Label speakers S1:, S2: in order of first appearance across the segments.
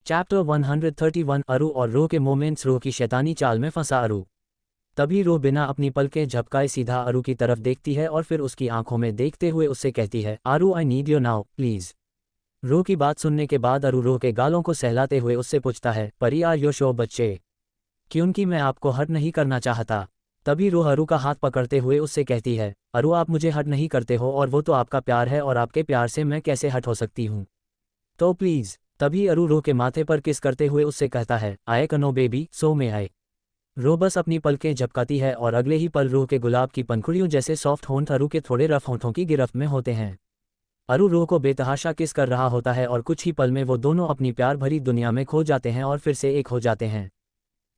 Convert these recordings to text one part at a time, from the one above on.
S1: Chapter 131 अरु और रो के मोमेंट्स। रो की शैतानी चाल में फंसा अरु। तभी रो बिना अपनी पलकें झपकाए सीधा अरु की तरफ देखती है और फिर उसकी आंखों में देखते हुए उससे कहती है, Aru I need you now please. Ro की बात सुनने के बाद अरु रो के गालों को सहलाते हुए उससे पूछता है, परी आर यो शो बच्चे, क्योंकि मैं आपको हर्ट नहीं करना चाहता। तभी रो अरु का हाथ पकड़ते हुए उससे कहती है, अरु आप मुझे हर्ट नहीं करते हो और वो तो आपका प्यार है और आपके प्यार से मैं कैसे हर्ट हो सकती हूँ, तो प्लीज़। तभी अरु रो के माथे पर किस करते हुए उससे कहता है, आए कनो बेबी सो में आए। रो बस अपनी पलकें झपकाती है और अगले ही पल रो के गुलाब की पंखुड़ियों जैसे सॉफ्ट होंठ अरु के थोड़े रफ होंठों की गिरफ्त में होते हैं। अरु रो को बेतहाशा किस कर रहा होता है और कुछ ही पल में वो दोनों अपनी प्यार भरी दुनिया में खो जाते हैं और फिर से एक हो जाते हैं।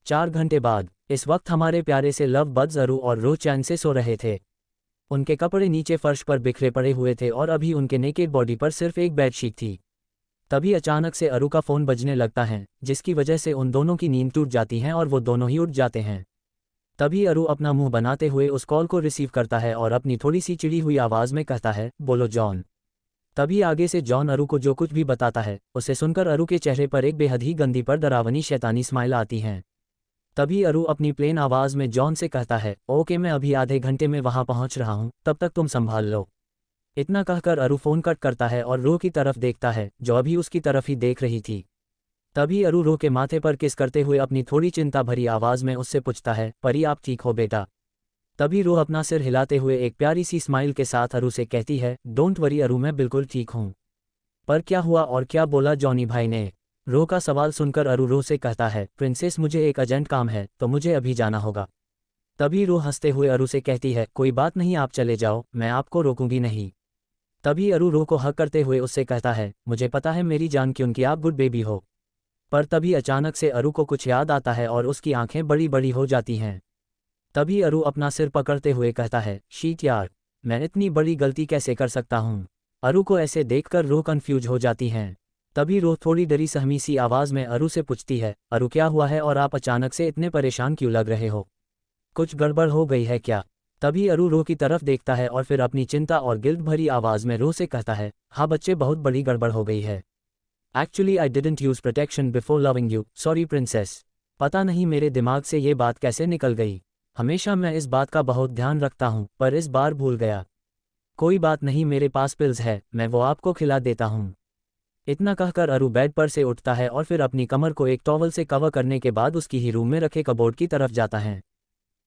S1: 4 घंटे बाद इस वक्त हमारे प्यारे से लव बड्स अरु और रो चैन से सो रहे थे। उनके कपड़े नीचे फर्श पर बिखरे पड़े हुए थे और अभी उनके नेकेड बॉडी पर सिर्फ एक बेडशीट थी। तभी अचानक से अरु का फ़ोन बजने लगता है, जिसकी वजह से उन दोनों की नींद टूट जाती है और वो दोनों ही उठ जाते हैं। तभी अरु अपना मुंह बनाते हुए उस कॉल को रिसीव करता है और अपनी थोड़ी सी चिड़ी हुई आवाज़ में कहता है, बोलो जॉन। तभी आगे से जॉन अरु को जो कुछ भी बताता है उसे सुनकर अरु के चेहरे पर एक बेहद ही गंदी पर डरावनी शैतानी स्माइल आती है। तभी अरु अपनी प्लेन आवाज़ में जॉन से कहता है, ओके मैं अभी आधे घंटे में वहाँ पहुँच रहा हूँ, तब तक तुम संभाल लो। इतना कहकर अरु फ़ोन कट करता है और रो की तरफ देखता है, जो अभी उसकी तरफ ही देख रही थी। तभी अरु रो के माथे पर किस करते हुए अपनी थोड़ी चिंता भरी आवाज़ में उससे पूछता है, परी आप ठीक हो बेटा। तभी रो अपना सिर हिलाते हुए एक प्यारी सी स्माइल के साथ अरु से कहती है, डोंट वरी अरु मैं बिल्कुल ठीक हूँ। पर क्या हुआ और क्या बोला जॉनी भाई ने? रो का सवाल सुनकर अरु रो से कहता है, प्रिंसेस मुझे एक अर्जेंट काम है तो मुझे अभी जाना होगा। तभी रो हंसते हुए अरु से कहती है, कोई बात नहीं आप चले जाओ, मैं आपको रोकूंगी नहीं। तभी अरु रो को हक करते हुए उससे कहता है, मुझे पता है मेरी जान क्योंकि आप गुड बेबी हो। पर तभी अचानक से अरु को कुछ याद आता है और उसकी आंखें बड़ी बड़ी हो जाती हैं। तभी अरु अपना सिर पकड़ते हुए कहता है, शीट यार, मैं इतनी बड़ी गलती कैसे कर सकता हूँ। अरु को ऐसे देखकर रो कंफ्यूज हो जाती हैं। तभी रो थोड़ी डरी सहमी सी आवाज़ में अरु से पूछती है, अरु क्या हुआ है और आप अचानक से इतने परेशान क्यों लग रहे हो? कुछ गड़बड़ हो गई है क्या? तभी अरु रो की तरफ देखता है और फिर अपनी चिंता और गिल्ट भरी आवाज़ में रो से कहता है, हाँ बच्चे बहुत बड़ी गड़बड़ हो गई है। Actually I didn't use protection before loving you, sorry princess. पता नहीं मेरे दिमाग से ये बात कैसे निकल गई। हमेशा मैं इस बात का बहुत ध्यान रखता हूँ पर इस बार भूल गया। कोई बात नहीं मेरे पास पिल्स है, मैं वो आपको खिला देता हूँ। इतना कहकर अरु बेड पर से उठता है और फिर अपनी कमर को एक टॉवल से कवर करने के बाद उसकी ही रूम में रखे कबोर्ड की तरफ जाता है।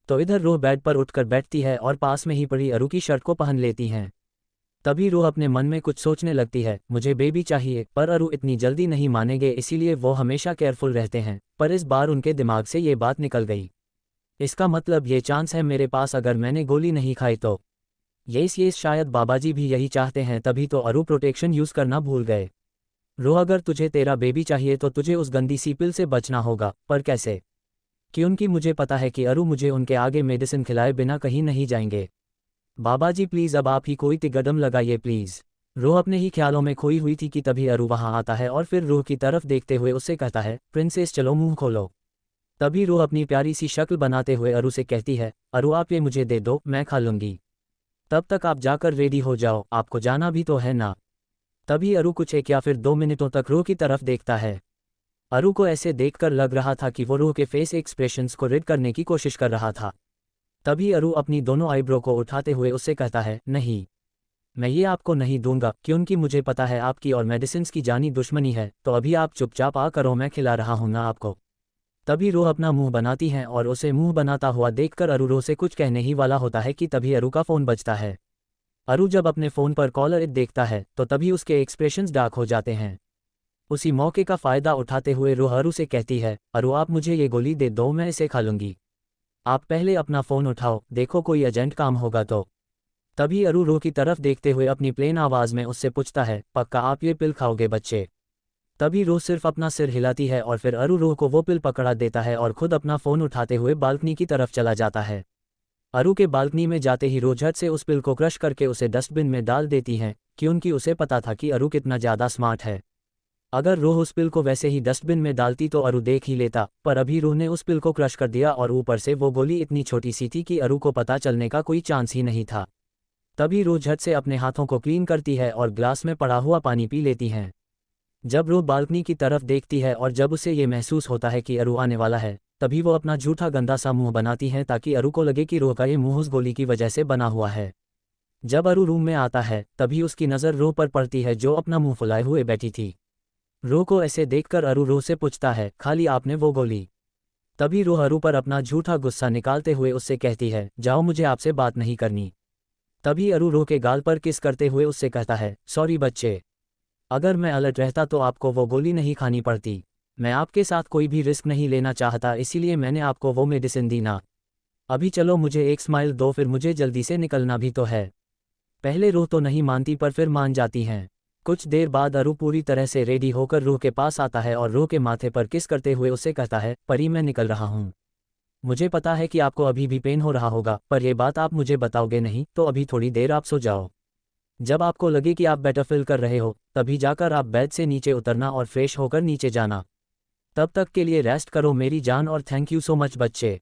S1: तो इधर रो बेड पर उठकर बैठती है और पास में ही पड़ी अरु की शर्ट को पहन लेती हैं। तभी रो अपने मन में कुछ सोचने लगती है, मुझे बेबी चाहिए, पर अरु इतनी जल्दी नहीं मानेंगे इसीलिए वो हमेशा केयरफुल रहते हैं, पर इस बार उनके दिमाग से ये बात निकल गई। इसका मतलब ये चांस है मेरे पास अगर मैंने गोली नहीं खाई तो। ये शायद बाबाजी भी यही चाहते हैं, तभी तो अरु प्रोटेक्शन यूज़ करना भूल गए। रो अगर तुझे तेरा बेबी चाहिए तो तुझे उस गंदी सी पिल से बचना होगा, पर कैसे? क्योंकि मुझे पता है कि अरु मुझे उनके आगे मेडिसिन खिलाए बिना कहीं नहीं जाएंगे। बाबाजी प्लीज़ अब आप ही कोई तिगड़म लगाइए प्लीज़। रो अपने ही ख्यालों में खोई हुई थी कि तभी अरु वहां आता है और फिर रो की तरफ देखते हुए उससे कहता है, प्रिंसेस चलो मुंह खोलो। तभी रो अपनी प्यारी सी शक्ल बनाते हुए अरु से कहती है, अरु आप ये मुझे दे दो, मैं खा लूँगी। तब तक आप जाकर रेडी हो जाओ, आपको जाना भी तो है ना। तभी अरु कुछ 1 या फिर 2 मिनटों तक रो की तरफ देखता है। अरु को ऐसे देखकर लग रहा था कि वो रो के फेस एक्सप्रेशंस को रीड करने की कोशिश कर रहा था। तभी अरु अपनी दोनों आईब्रो को उठाते हुए उससे कहता है, नहीं, मैं ये आपको नहीं दूंगा क्योंकि मुझे पता है आपकी और मेडिसिन की जानी दुश्मनी है, तो अभी आप चुपचाप आ करो, मैं खिला रहा हूँ ना आपको। तभी रो अपना मुंह बनाती हैं और उसे मुंह बनाता हुआ देखकर अरु रो से कुछ कहने ही वाला होता है कि तभी अरु का फ़ोन बजता है। अरु जब अपने फ़ोन पर कॉलर देखता है तो तभी उसके एक्सप्रेशंस डार्क हो जाते हैं। उसी मौके का फ़ायदा उठाते हुए रो अरु से कहती है, अरु आप मुझे ये गोली दे दो, मैं इसे खा लूँगी। आप पहले अपना फ़ोन उठाओ, देखो कोई अर्जेंट काम होगा तो। तभी अरु रो की तरफ देखते हुए अपनी प्लेन आवाज़ में उससे पूछता है, पक्का आप ये पिल खाओगे बच्चे? तभी रो सिर्फ अपना सिर हिलाती है और फिर अरु रो को वो पिल पकड़ा देता है और खुद अपना फ़ोन उठाते हुए बालकनी की तरफ चला जाता है। अरु के बालकनी में जाते ही रो झट से उस पिल को क्रश करके उसे डस्टबिन में डाल देती हैं, क्योंकि उसे पता था कि अरु कितना ज़्यादा स्मार्ट है। अगर रूह उस पिल को वैसे ही डस्टबिन में डालती तो अरु देख ही लेता, पर अभी रूह ने उस पिल को क्रश कर दिया और ऊपर से वो गोली इतनी छोटी सी थी कि अरु को पता चलने का कोई चांस ही नहीं था। तभी रूह झट से अपने हाथों को क्लीन करती है और ग्लास में पड़ा हुआ पानी पी लेती हैं। जब रो बालकनी की तरफ देखती है और जब उसे ये महसूस होता है कि अरु आने वाला है, तभी वो अपना झूठा गंदा सा मुंह बनाती है ताकि अरु को लगे कि रो का ये मुंह उस गोली की वजह से बना हुआ है। जब अरु रूम में आता है तभी उसकी नज़र रो पर पड़ती है जो अपना मुंह फुलाए हुए बैठी थी। रो को ऐसे देखकर अरु रो से पूछता है, खाली आपने वो गोली? तभी रो अरु पर अपना झूठा गुस्सा निकालते हुए उससे कहती है, जाओ, मुझे आपसे बात नहीं करनी। तभी अरु रो के गाल पर किस करते हुए उससे कहता है, सॉरी बच्चे, अगर मैं अलर्ट रहता तो आपको वो गोली नहीं खानी पड़ती। मैं आपके साथ कोई भी रिस्क नहीं लेना चाहता, इसीलिए मैंने आपको वो मेडिसिन दी ना। अभी चलो, मुझे एक स्माइल दो, फिर मुझे जल्दी से निकलना भी तो है। पहले रो तो नहीं मानती पर फिर मान जाती हैं। कुछ देर बाद अरु पूरी तरह से रेडी होकर रो के पास आता है और रो के माथे पर किस करते हुए उससे कहता है, परी, मैं निकल रहा हूँ। मुझे पता है कि आपको अभी भी पेन हो रहा होगा, पर यह बात आप मुझे बताओगे नहीं, तो अभी थोड़ी देर आप सो जाओ। जब आपको लगे कि आप बेटर फील कर रहे हो तभी जाकर आप बेड से नीचे उतरना और फ्रेश होकर नीचे जाना। तब तक के लिए रेस्ट करो मेरी जान, और थैंक यू सो मच बच्चे।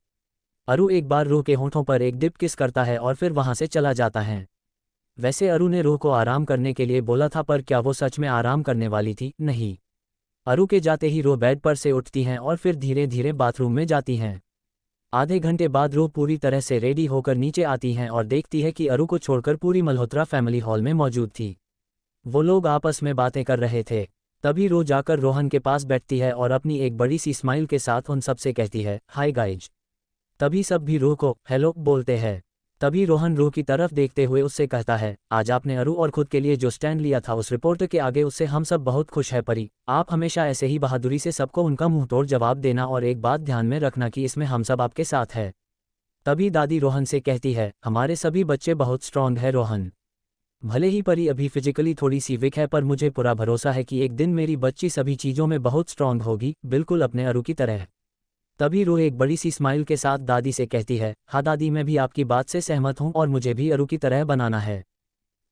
S1: अरु एक बार रो के होंठों पर एक डिप किस करता है और फिर वहां से चला जाता है। वैसे अरु ने रो को आराम करने के लिए बोला था, पर क्या वो सच में आराम करने वाली थी? नहीं। अरु के जाते ही रो बेड पर से उठती हैं और फिर धीरे धीरे बाथरूम में जाती हैं। आधे घंटे बाद रो पूरी तरह से रेडी होकर नीचे आती हैं और देखती है कि अरु को छोड़कर पूरी मल्होत्रा फैमिली हॉल में मौजूद थी। वो लोग आपस में बातें कर रहे थे। तभी रो जाकर रोहन के पास बैठती है और अपनी एक बड़ी सी स्माइल के साथ उन सब से कहती है, हाय गाइज। तभी सब भी रो को हेलो बोलते हैं। तभी रोहन रो की तरफ देखते हुए उससे कहता है, आज आपने अरु और खुद के लिए जो स्टैंड लिया था उस रिपोर्टर के आगे, उससे हम सब बहुत खुश है परी। आप हमेशा ऐसे ही बहादुरी से सबको उनका मुंहतोड़ जवाब देना, और एक बात ध्यान में रखना कि इसमें हम सब आपके साथ है। तभी दादी रोहन से कहती है, हमारे सभी बच्चे बहुत स्ट्रांग है रोहन। भले ही परी अभी फिजिकली थोड़ी सी वीक है, पर मुझे पूरा भरोसा है कि एक दिन मेरी बच्ची सभी चीज़ों में बहुत स्ट्रांग होगी, बिल्कुल अपने अरु की तरह। तभी रो एक बड़ी सी स्माइल के साथ दादी से कहती है, हाँ दादी, मैं भी आपकी बात से सहमत हूँ और मुझे भी अरु की तरह बनाना है।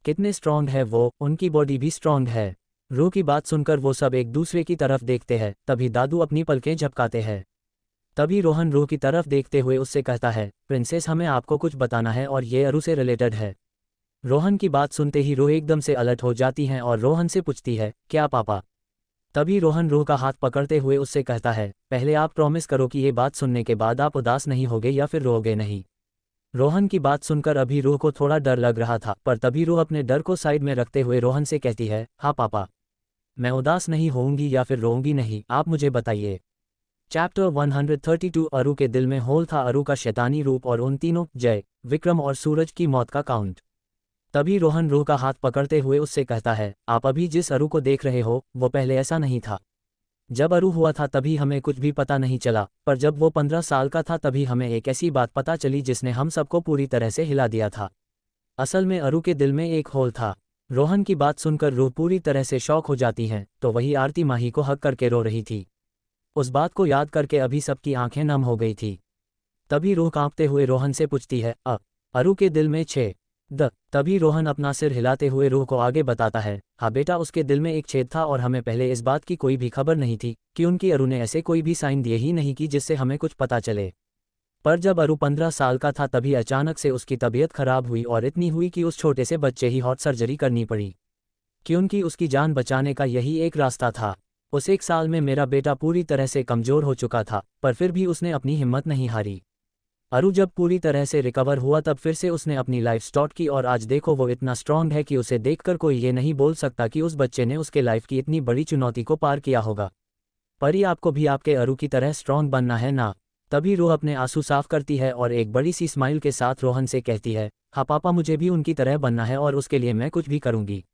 S1: कितने स्ट्रांग है वो, उनकी बॉडी भी स्ट्रांग है। रो की बात सुनकर वो सब एक दूसरे की तरफ देखते हैं। तभी दादू अपनी पलकें झपकाते हैं। तभी रोहन रो की तरफ देखते हुए उससे कहता है, प्रिंसेस, हमें आपको कुछ बताना है और ये अरु से रिलेटेड है। रोहन की बात सुनते ही रो एकदम से अलर्ट हो जाती हैं और रोहन से पूछती है, क्या पापा? तभी रोहन रो का हाथ पकड़ते हुए उससे कहता है, पहले आप प्रॉमिस करो कि ये बात सुनने के बाद आप उदास नहीं होगे या फिर रोओगे नहीं। रोहन की बात सुनकर अभी रो को थोड़ा डर लग रहा था, पर तभी रो अपने डर को साइड में रखते हुए रोहन से कहती है, हाँ पापा, मैं उदास नहीं होऊंगी या फिर रोऊंगी नहीं, आप मुझे बताइए। चैप्टर 132 अरु के दिल में होल था। अरु का शैतानी रूप और उन तीनों जय, विक्रम और सूरज की मौत का काउंट। तभी रोहन रो का हाथ पकड़ते हुए उससे कहता है, आप अभी जिस अरु को देख रहे हो वो पहले ऐसा नहीं था। जब अरु हुआ था तभी हमें कुछ भी पता नहीं चला, पर जब वो 15 साल का था तभी हमें एक ऐसी बात पता चली जिसने हम सबको पूरी तरह से हिला दिया था। असल में अरु के दिल में एक होल था। रोहन की बात सुनकर रो पूरी तरह से शॉक हो जाती हैं, तो वही आरती माही को हक करके रो रही थी। उस बात को याद करके अभी सबकी आंखें नम हो गई थी। तभी रो कांपते हुए रोहन से पूछती है, अरु के दिल में छेद? तभी रोहन अपना सिर हिलाते हुए रो को आगे बताता है, हाँ बेटा, उसके दिल में एक छेद था और हमें पहले इस बात की कोई भी खबर नहीं थी कि उनकी अरु ने ऐसे कोई भी साइन दिए ही नहीं कि जिससे हमें कुछ पता चले। पर जब अरु 15 साल का था तभी अचानक से उसकी तबीयत खराब हुई, और इतनी हुई कि उस छोटे से बच्चे ही हार्ट सर्जरी करनी पड़ी, क्योंकि उसकी जान बचाने का यही एक रास्ता था। उस एक साल में मेरा बेटा पूरी तरह से कमज़ोर हो चुका था, पर फिर भी उसने अपनी हिम्मत नहीं हारी। अरु जब पूरी तरह से रिकवर हुआ तब फिर से उसने अपनी लाइफ स्टार्ट की, और आज देखो वो इतना स्ट्रांग है कि उसे देखकर कोई ये नहीं बोल सकता कि उस बच्चे ने उसके लाइफ की इतनी बड़ी चुनौती को पार किया होगा। परी, आपको भी आपके अरु की तरह स्ट्रांग बनना है ना? तभी रो अपने आंसू साफ करती है और एक बड़ी सी स्माइल के साथ रोहन से कहती है, हाँ पापा, मुझे भी उनकी तरह बनना है और उसके लिए मैं कुछ भी करूंगी।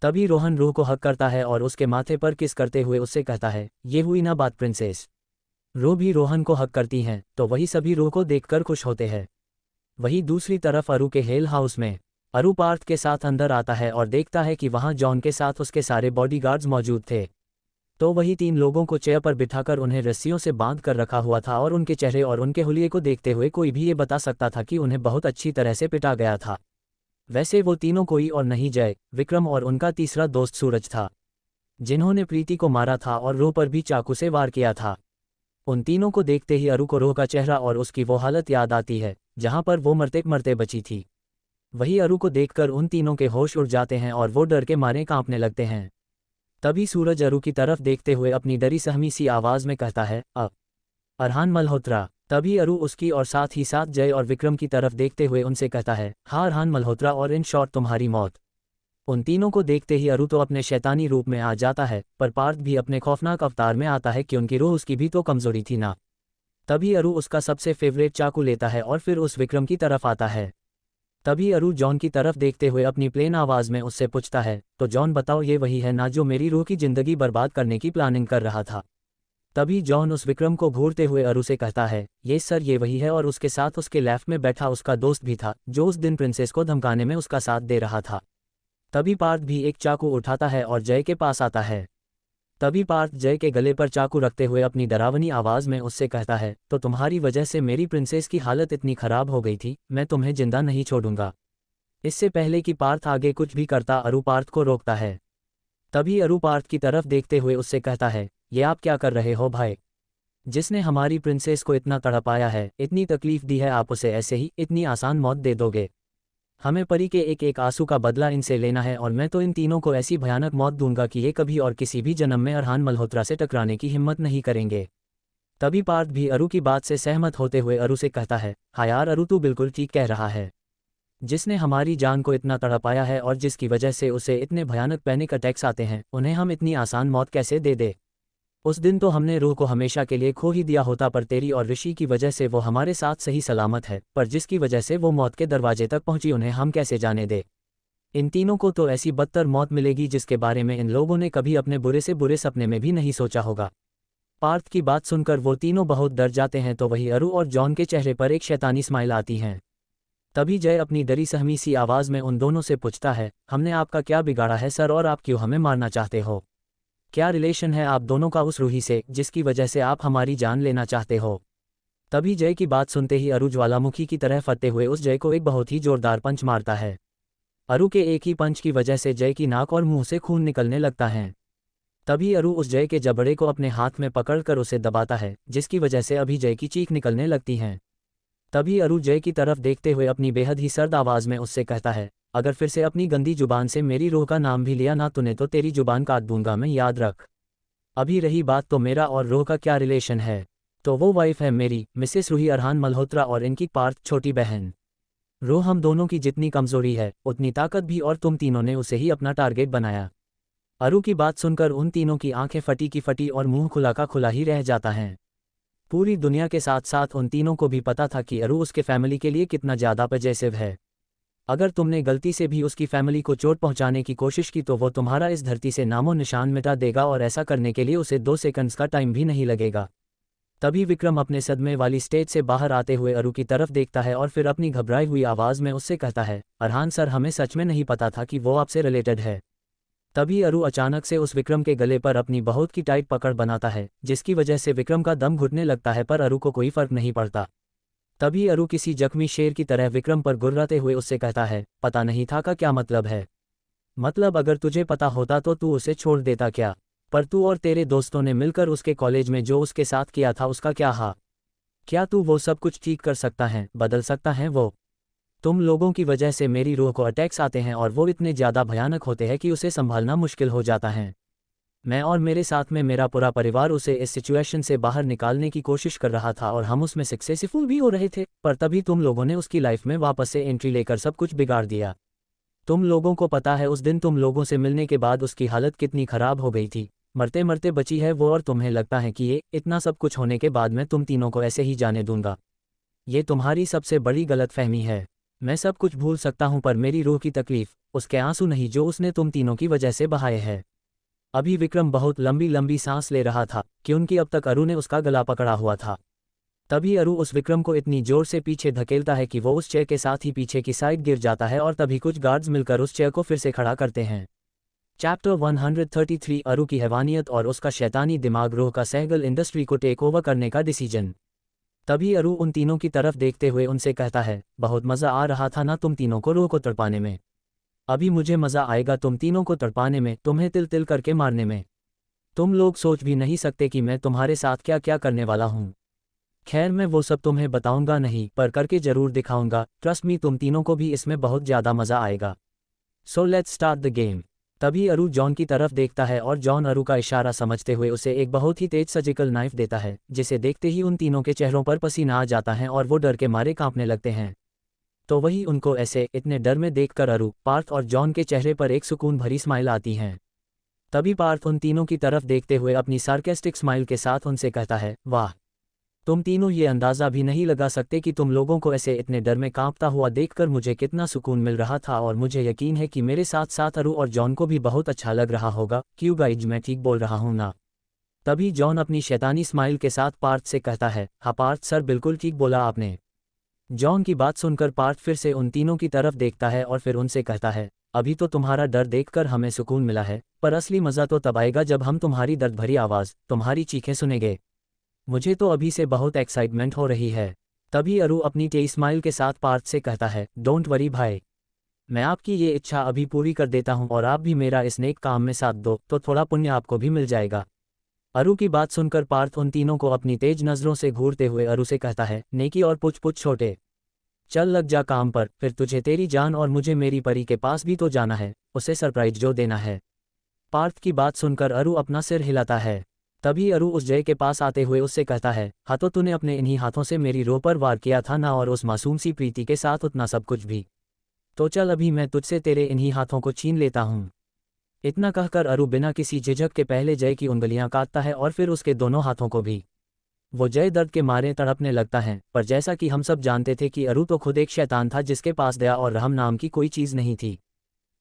S1: तभी रोहन रो को हक करता है और उसके माथे पर किस करते हुए उससे कहता है, ये हुई ना बात प्रिंसेस। रो भी रोहन को हक करती हैं, तो वही सभी रो को देखकर खुश होते हैं। वहीं दूसरी तरफ अरु के हेल हाउस में अरु पार्थ के साथ अंदर आता है और देखता है कि वहां जॉन के साथ उसके सारे बॉडीगार्ड्स मौजूद थे। तो वही 3 लोगों को चेयर पर बिठाकर उन्हें रस्सियों से बांध कर रखा हुआ था, और उनके चेहरे और उनके हुलिये को देखते हुए कोई भी ये बता सकता था कि उन्हें बहुत अच्छी तरह से पिटा गया था। वैसे वो तीनों कोई और नहीं, जय, विक्रम और उनका तीसरा दोस्त सूरज था, जिन्होंने प्रीति को मारा था और रो पर भी चाकू से वार किया था। उन तीनों को देखते ही अरु को रो का चेहरा और उसकी वो हालत याद आती है जहां पर वो मरते मरते बची थी। वही अरु को देखकर उन तीनों के होश उड़ जाते हैं और वो डर के मारे कांपने लगते हैं। तभी सूरज अरु की तरफ देखते हुए अपनी डरी सहमी सी आवाज में कहता है, अरहान मल्होत्रा। तभी अरु उसकी और साथ ही साथ जय और विक्रम की तरफ देखते हुए उनसे कहता है, हाँ अरहान मल्होत्रा, और इन शॉर्ट तुम्हारी मौत। उन तीनों को देखते ही अरु तो अपने शैतानी रूप में आ जाता है, पर पार्थ भी अपने खौफनाक अवतार में आता है कि उनकी रूह उसकी भी तो कमजोरी थी ना। तभी अरु उसका सबसे फेवरेट चाकू लेता है और फिर उस विक्रम की तरफ आता है। तभी अरु जॉन की तरफ देखते हुए अपनी प्लेन आवाज में उससे पूछता है, तो जॉन बताओ, ये वही है ना जो मेरी रूह की जिंदगी बर्बाद करने की प्लानिंग कर रहा था। तभी जॉन उस विक्रम को घूरते हुए अरु से कहता है, ये सर ये वही है, और उसके साथ उसके लेफ्ट में बैठा उसका दोस्त भी था जो उस दिन प्रिंसेस को धमकाने में उसका साथ दे रहा था। तभी पार्थ भी एक चाकू उठाता है और जय के पास आता है। तभी पार्थ जय के गले पर चाकू रखते हुए अपनी डरावनी आवाज में उससे कहता है, तो तुम्हारी वजह से मेरी प्रिंसेस की हालत इतनी खराब हो गई थी, मैं तुम्हें जिंदा नहीं छोड़ूंगा। इससे पहले कि पार्थ आगे कुछ भी करता, अरु पार्थ को रोकता है। तभी अरु पार्थ की तरफ देखते हुए उससे कहता है, ये आप क्या कर रहे हो भाई? जिसने हमारी प्रिंसेस को इतना तड़पाया है, इतनी तकलीफ दी है, आप उसे ऐसे ही इतनी आसान मौत दे दोगे? हमें परी के एक एक आंसू का बदला इनसे लेना है, और मैं तो इन तीनों को ऐसी भयानक मौत दूंगा कि ये कभी और किसी भी जन्म में अरहान मल्होत्रा से टकराने की हिम्मत नहीं करेंगे। तभी पार्थ भी अरु की बात से सहमत होते हुए अरु से कहता है, हाँ यार अरु, तू बिल्कुल ठीक कह रहा है। जिसने हमारी जान को इतना तड़पाया है और जिसकी वजह से उसे इतने भयानक पैनिक अटैक्स आते हैं, उन्हें हम इतनी आसान मौत कैसे दे दे? उस दिन तो हमने रूह को हमेशा के लिए खो ही दिया होता, पर तेरी और ऋषि की वजह से वो हमारे साथ सही सलामत है, पर जिसकी वजह से वो मौत के दरवाजे तक पहुंची, उन्हें हम कैसे जाने दे? इन तीनों को तो ऐसी बदतर मौत मिलेगी जिसके बारे में इन लोगों ने कभी अपने बुरे से बुरे सपने में भी नहीं सोचा होगा। पार्थ की बात सुनकर वो तीनों बहुत डर जाते हैं, तो वही अरु और जॉन के चेहरे पर एक शैतानी स्माइल आती है। तभी जय अपनी डरी सहमी सी आवाज में उन दोनों से पूछता है, हमने आपका क्या बिगाड़ा है सर, और आप क्यों हमें मारना चाहते हो? क्या रिलेशन है आप दोनों का उस रूही से जिसकी वजह से आप हमारी जान लेना चाहते हो? तभी जय की बात सुनते ही अरु ज्वालामुखी की तरह फटते हुए उस जय को एक बहुत ही जोरदार पंच मारता है। अरु के एक ही पंच की वजह से जय की नाक और मुंह से खून निकलने लगता है। तभी अरु उस जय के जबड़े को अपने हाथ में पकड़कर उसे दबाता है, जिसकी वजह से अभी जय की चीख निकलने लगती है। तभी अरु जय की तरफ देखते हुए अपनी बेहद ही सर्द आवाज में उससे कहता है, अगर फिर से अपनी गंदी जुबान से मेरी रूह का नाम भी लिया ना तूने, तो तेरी जुबान काट दूंगा मैं, याद रख। अभी रही बात तो मेरा और रूह का क्या रिलेशन है, तो वो वाइफ है मेरी मिसेस रूही अरहान मल्होत्रा, और इनकी पार्थ छोटी बहन। रूह हम दोनों की जितनी कमजोरी है उतनी ताकत भी, और तुम तीनों ने उसे ही अपना टारगेट बनाया। अरु की बात सुनकर उन तीनों की आंखें फटी की फटी और मुंह खुला का खुला ही रह जाता है। पूरी दुनिया के साथ साथ उन तीनों को भी पता था कि अरु उसके फैमिली के लिए कितना ज़्यादा पॉजिटिव है। अगर तुमने गलती से भी उसकी फैमिली को चोट पहुंचाने की कोशिश की तो वो तुम्हारा इस धरती से नामो निशान मिटा देगा, और ऐसा करने के लिए उसे 2 सेकंड्स का टाइम भी नहीं लगेगा। तभी विक्रम अपने सदमे वाली स्टेज से बाहर आते हुए अरु की तरफ देखता है और फिर अपनी घबराई हुई आवाज़ में उससे कहता है, अरहान सर, हमें सच में नहीं पता था कि वो आपसे रिलेटेड है। तभी अरु अचानक से उस विक्रम के गले पर अपनी बहुत की टाइट पकड़ बनाता है, जिसकी वजह से विक्रम का दम घुटने लगता है, पर अरु को कोई फर्क नहीं पड़ता। तभी अरु किसी जख्मी शेर की तरह विक्रम पर गुर्राते हुए उससे कहता है, पता नहीं था का क्या मतलब है? मतलब अगर तुझे पता होता तो तू उसे छोड़ देता क्या? पर तू और तेरे दोस्तों ने मिलकर उसके कॉलेज में जो उसके साथ किया था उसका क्या हा? क्या तू वो सब कुछ ठीक कर सकता है, बदल सकता है वो? तुम लोगों की वजह से मेरी रूह को अटैक्स आते हैं, और वो इतने ज़्यादा भयानक होते हैं कि उसे संभालना मुश्किल हो जाता है। मैं और मेरे साथ में मेरा पूरा परिवार उसे इस सिचुएशन से बाहर निकालने की कोशिश कर रहा था, और हम उसमें सक्सेसफुल भी हो रहे थे, पर तभी तुम लोगों ने उसकी लाइफ में वापस से एंट्री लेकर सब कुछ बिगाड़ दिया। तुम लोगों को पता है उस दिन तुम लोगों से मिलने के बाद उसकी हालत कितनी ख़राब हो गई थी, मरते मरते बची है वो, और तुम्हें लगता है कि ये इतना सब कुछ होने के बाद मैं तुम तीनों को ऐसे ही जाने दूंगा? ये तुम्हारी सबसे बड़ी गलतफहमी है। मैं सब कुछ भूल सकता हूं, पर मेरी रूह की तकलीफ, उसके आंसू नहीं जो उसने तुम तीनों की वजह से बहाए हैं। अभी विक्रम बहुत लंबी लंबी सांस ले रहा था क्योंकि अब तक अरु ने उसका गला पकड़ा हुआ था। तभी अरु उस विक्रम को इतनी जोर से पीछे धकेलता है कि वो उस चेयर के साथ ही पीछे की साइड गिर जाता है, और तभी कुछ गार्ड्स मिलकर उस चेयर को फिर से खड़ा करते हैं। चैप्टर 133 अरु की हैवानियत और उसका शैतानी दिमाग, रूह का सहगल इंडस्ट्री को टेक ओवर करने का डिसीजन। तभी अरु उन तीनों की तरफ देखते हुए उनसे कहता है, बहुत मज़ा आ रहा था ना तुम तीनों को रूह को तड़पाने में? अभी मुझे मज़ा आएगा तुम तीनों को तड़पाने में, तुम्हें तिल तिल करके मारने में। तुम लोग सोच भी नहीं सकते कि मैं तुम्हारे साथ क्या क्या करने वाला हूँ। खैर मैं वो सब तुम्हें बताऊंगा नहीं, पर करके ज़रूर दिखाऊंगा, ट्रस्ट मी, तुम तीनों को भी इसमें बहुत ज़्यादा मज़ा आएगा। So let's start the game. तभी अरु जॉन की तरफ देखता है और जॉन अरु का इशारा समझते हुए उसे एक बहुत ही तेज सर्जिकल नाइफ देता है, जिसे देखते ही उन तीनों के चेहरों पर पसीना आ जाता है और वो डर के मारे कांपने लगते हैं। तो वही उनको ऐसे इतने डर में देखकर अरु, पार्थ और जॉन के चेहरे पर एक सुकून भरी स्माइल आती है। तभी पार्थ उन तीनों की तरफ देखते हुए अपनी सार्केस्टिक स्माइल के साथ उनसे कहता है, वाह, तुम तीनों ये अंदाज़ा भी नहीं लगा सकते कि तुम लोगों को ऐसे इतने डर में कांपता हुआ देखकर मुझे कितना सुकून मिल रहा था, और मुझे यकीन है कि मेरे साथ साथ अरु और जॉन को भी बहुत अच्छा लग रहा होगा। क्यों गाइज, मैं ठीक बोल रहा हूं ना? तभी जॉन अपनी शैतानी स्माइल के साथ पार्थ से कहता है, हाँ पार्थ सर, बिल्कुल ठीक बोला आपने। जॉन की बात सुनकर पार्थ फिर से उन तीनों की तरफ देखता है और फिर उनसे कहता है, अभी तो तुम्हारा डर देखकर हमें सुकून मिला है, पर असली मज़ा तो तब आएगा जब हम तुम्हारी दर्द भरी आवाज़, तुम्हारी चीखें सुनेंगे। मुझे तो अभी से बहुत एक्साइटमेंट हो रही है। तभी अरु अपनी टेई स्माइल के साथ पार्थ से कहता है, डोंट वरी भाई, मैं आपकी ये इच्छा अभी पूरी कर देता हूँ और आप भी मेरा इस नेक काम में साथ दो तो थोड़ा पुण्य आपको भी मिल जाएगा। अरु की बात सुनकर पार्थ उन तीनों को अपनी तेज नज़रों से घूरते हुए अरु से कहता है, नेकी और पुछ पुछ छोटे, चल लग जा काम पर, फिर तुझे तेरी जान और मुझे मेरी परी के पास भी तो जाना है, उसे सरप्राइज जो देना है। पार्थ की बात सुनकर अरु अपना सिर हिलाता है। तभी अरु उस जय के पास आते हुए उससे कहता है, हाँ तो तूने अपने इन्हीं हाथों से मेरी रो पर वार किया था ना, और उस मासूम सी प्रीति के साथ उतना सब कुछ भी। तो चल अभी मैं तुझसे तेरे इन्हीं हाथों को छीन लेता हूँ। इतना कहकर अरु बिना किसी झिझक के पहले जय की उंगलियां काटता है और फिर उसके दोनों हाथों को भी। वो जय दर्द के मारे तड़पने लगता है, पर जैसा कि हम सब जानते थे कि अरु तो खुद एक शैतान था जिसके पास दया और रहम नाम की कोई चीज़ नहीं थी।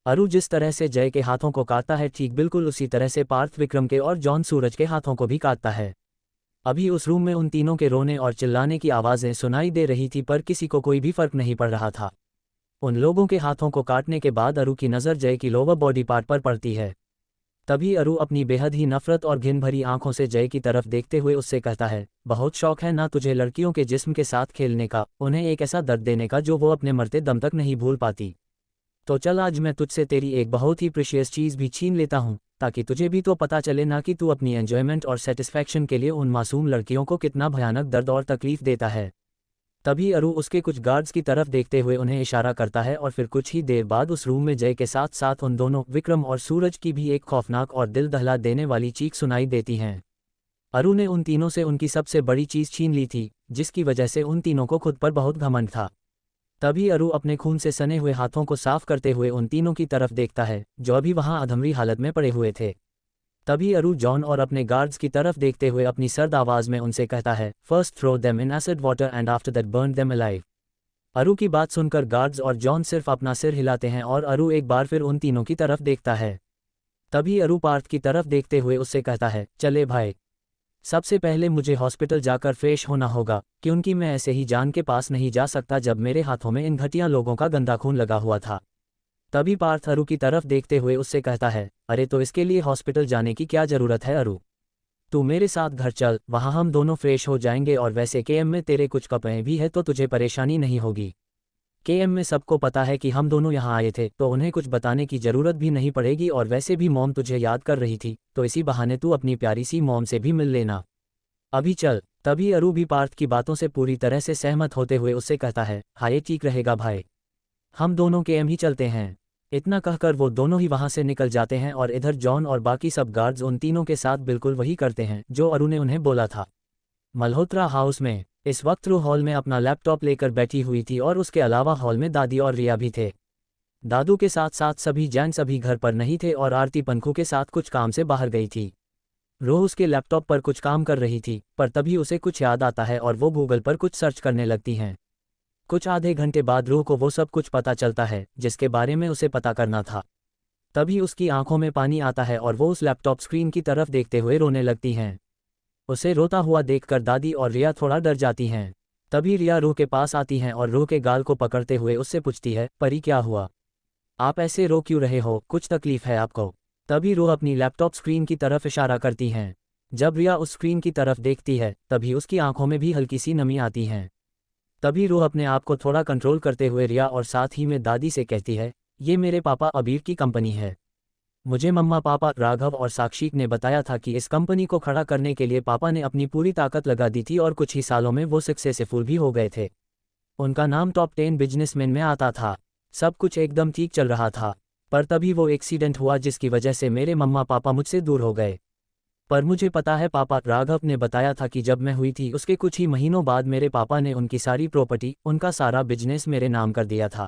S1: अरु जिस तरह से जय के हाथों को काटता है, ठीक बिल्कुल उसी तरह से पार्थ विक्रम के और जॉन सूरज के हाथों को भी काटता है। अभी उस रूम में उन तीनों के रोने और चिल्लाने की आवाज़ें सुनाई दे रही थी, पर किसी को कोई भी फर्क नहीं पड़ रहा था। उन लोगों के हाथों को काटने के बाद अरु की नज़र जय की लोअर बॉडी पार्ट पर पड़ती है। तभी अरु अपनी बेहद ही नफरत और घिन भरी आंखों से जय की तरफ देखते हुए उससे कहता है, बहुत शौक है ना तुझे लड़कियों के जिस्म के साथ खेलने का, उन्हें एक ऐसा दर्द देने का जो वो अपने मरते दम तक नहीं भूल पाती। तो चल आज मैं तुझसे तेरी एक बहुत ही प्रीशियस चीज़ भी छीन लेता हूँ, ताकि तुझे भी तो पता चले ना कि तू अपनी एंजॉयमेंट और सेटिस्फैक्शन के लिए उन मासूम लड़कियों को कितना भयानक दर्द और तकलीफ देता है। तभी अरु उसके कुछ गार्ड्स की तरफ देखते हुए उन्हें इशारा करता है और फिर कुछ ही देर बाद उस रूम में जय के साथ साथ उन दोनों विक्रम और सूरज की भी एक खौफनाक और दिल दहला देने वाली चीख सुनाई देती हैं। अरु ने उन तीनों से उनकी सबसे बड़ी चीज़ छीन ली थी, जिसकी वजह से उन तीनों को खुद पर बहुत घमंड था। तभी अरु अपने खून से सने हुए हाथों को साफ करते हुए उन तीनों की तरफ देखता है, जो अभी वहां अधमरी हालत में पड़े हुए थे। तभी अरु जॉन और अपने गार्ड्स की तरफ देखते हुए अपनी सर्द आवाज़ में उनसे कहता है, first throw them in acid water and after that burn them alive. Aru की बात सुनकर गार्ड्स और जॉन सिर्फ अपना सिर हिलाते हैं और अरु एक बार फिर उन तीनों की तरफ देखता है। तभी अरु पार्थ की तरफ देखते हुए उससे कहता है, चले भाई, सबसे पहले मुझे हॉस्पिटल जाकर फ्रेश होना होगा, क्योंकि मैं ऐसे ही जान के पास नहीं जा सकता जब मेरे हाथों में इन घटिया लोगों का गंदा खून लगा हुआ था। तभी पार्थ अरु की तरफ देखते हुए उससे कहता है, अरे तो इसके लिए हॉस्पिटल जाने की क्या ज़रूरत है अरु, तू मेरे साथ घर चल, वहाँ हम दोनों फ्रेश हो जाएंगे, और वैसे केएम में तेरे कुछ कपड़े भी है तो तुझे परेशानी नहीं होगी। केएम में सबको पता है कि हम दोनों यहाँ आए थे, तो उन्हें कुछ बताने की ज़रूरत भी नहीं पड़ेगी, और वैसे भी मॉम तुझे याद कर रही थी, तो इसी बहाने तू अपनी प्यारी सी मॉम से भी मिल लेना। अभी चल। तभी अरु भी पार्थ की बातों से पूरी तरह से सहमत होते हुए उससे कहता है, हाँ ये ठीक रहेगा भाई, हम दोनों केएम ही चलते हैं। इतना कहकर वो दोनों ही वहां से निकल जाते हैं और इधर जॉन और बाकी सब गार्ड्स उन तीनों के साथ बिल्कुल वही करते हैं जो अरु ने उन्हें बोला था। मल्होत्रा हाउस में इस वक्त रू हॉल में अपना लैपटॉप लेकर बैठी हुई थी, और उसके अलावा हॉल में दादी और रिया भी थे। दादू के साथ साथ सभी जैंट्स अभी घर पर नहीं थे और आरती पंखू के साथ कुछ काम से बाहर गई थी। रोह उसके लैपटॉप पर कुछ काम कर रही थी, पर तभी उसे कुछ याद आता है और वो गूगल पर कुछ सर्च करने लगती हैं। कुछ आधे घंटे बाद रूह को वो सब कुछ पता चलता है जिसके बारे में उसे पता करना था। तभी उसकी आंखों में पानी आता है और वो उस लैपटॉप स्क्रीन की तरफ देखते हुए रोने लगती हैं। उसे रोता हुआ देखकर दादी और रिया थोड़ा डर जाती हैं। तभी रिया रूह के पास आती हैं और रूह के गाल को पकड़ते हुए उससे पूछती है, परी क्या हुआ, आप ऐसे रो क्यों रहे हो, कुछ तकलीफ है आपको? तभी रूह अपनी लैपटॉप स्क्रीन की तरफ इशारा करती हैं। जब रिया उस स्क्रीन की तरफ देखती है तभी उसकी आंखों में भी हल्की सी नमी आती है। तभी रूह अपने आप को थोड़ा कंट्रोल करते हुए रिया और साथ ही में दादी से कहती है, ये मेरे पापा अबीर की कंपनी है। मुझे मम्मा पापा राघव और साक्षी ने बताया था कि इस कंपनी को खड़ा करने के लिए पापा ने अपनी पूरी ताकत लगा दी थी और कुछ ही सालों में वो सक्सेसफुल भी हो गए थे। उनका नाम टॉप 10 बिजनेसमैन में आता था। सब कुछ एकदम ठीक चल रहा था। पर तभी वो एक्सीडेंट हुआ जिसकी वजह से मेरे मम्मा पापा मुझसे दूर हो गए। पर मुझे पता है पापा, राघव ने बताया था कि जब मैं हुई थी उसके कुछ ही महीनों बाद मेरे पापा ने उनकी सारी प्रॉपर्टी, उनका सारा बिजनेस मेरे नाम कर दिया था।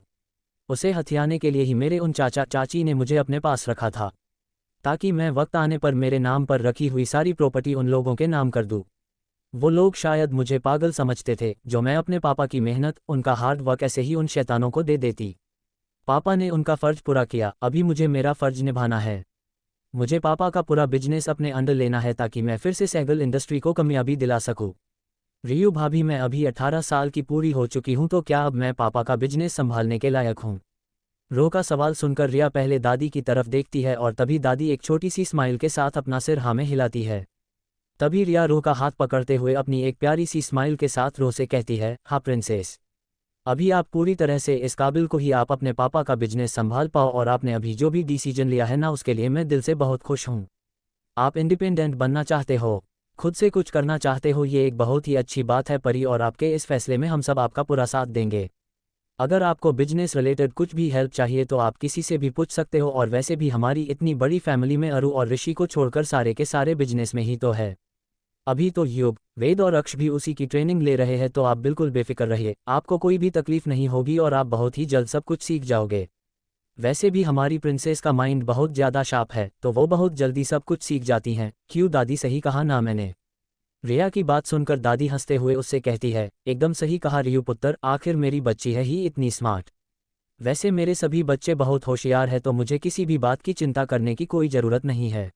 S1: उसे हथियाने के लिए ही मेरे उन चाचा चाची ने मुझे अपने पास रखा था, ताकि मैं वक्त आने पर मेरे नाम पर रखी हुई सारी प्रॉपर्टी उन लोगों के नाम कर दूं। वो लोग शायद मुझे पागल समझते थे, जो मैं अपने पापा की मेहनत, उनका हार्ड वर्क ऐसे ही उन शैतानों को दे देती। पापा ने उनका फ़र्ज पूरा किया, अभी मुझे मेरा फ़र्ज निभाना है। मुझे पापा का पूरा बिजनेस अपने अंडर लेना है ताकि मैं फिर से सैगल इंडस्ट्री को कामयाबी दिला सकूं। रियू भाभी, मैं अभी 18 साल की पूरी हो चुकी हूं, तो क्या अब मैं पापा का बिजनेस संभालने के लायक हूं? रो का सवाल सुनकर रिया पहले दादी की तरफ देखती है और तभी दादी एक छोटी सी स्माइल के साथ अपना सिर हाँ में हिलाती है। तभी रिया रो का हाथ पकड़ते हुए अपनी एक प्यारी सी स्माइल के साथ रो से कहती है, हाँ प्रिंसेस, अभी आप पूरी तरह से इस काबिल को ही आप अपने पापा का बिजनेस संभाल पाओ, और आपने अभी जो भी डिसीजन लिया है ना, उसके लिए मैं दिल से बहुत खुश हूँ। आप इंडिपेंडेंट बनना चाहते हो, खुद से कुछ करना चाहते हो, ये एक बहुत ही अच्छी बात है परी, और आपके इस फैसले में हम सब आपका पूरा साथ देंगे। अगर आपको बिजनेस रिलेटेड कुछ भी हेल्प चाहिए तो आप किसी से भी पूछ सकते हो, और वैसे भी हमारी इतनी बड़ी फैमिली में अरु और ऋषि को छोड़कर सारे के सारे बिजनेस में ही तो है। अभी तो युग, वेद और अक्ष भी उसी की ट्रेनिंग ले रहे हैं, तो आप बिल्कुल बेफिक्र रहिए, आपको कोई भी तकलीफ नहीं होगी और आप बहुत ही जल्द सब कुछ सीख जाओगे। वैसे भी हमारी प्रिंसेस का माइंड बहुत ज़्यादा शार्प है, तो वो बहुत जल्दी सब कुछ सीख जाती हैं। क्यों दादी, सही कहा ना मैंने? रिया की बात सुनकर दादी हंसते हुए उससे कहती है, एकदम सही कहा रियू पुत्र, आखिर मेरी बच्ची है ही इतनी स्मार्ट। वैसे मेरे सभी बच्चे बहुत होशियार हैं, तो मुझे किसी भी बात की चिंता करने की कोई ज़रूरत नहीं है।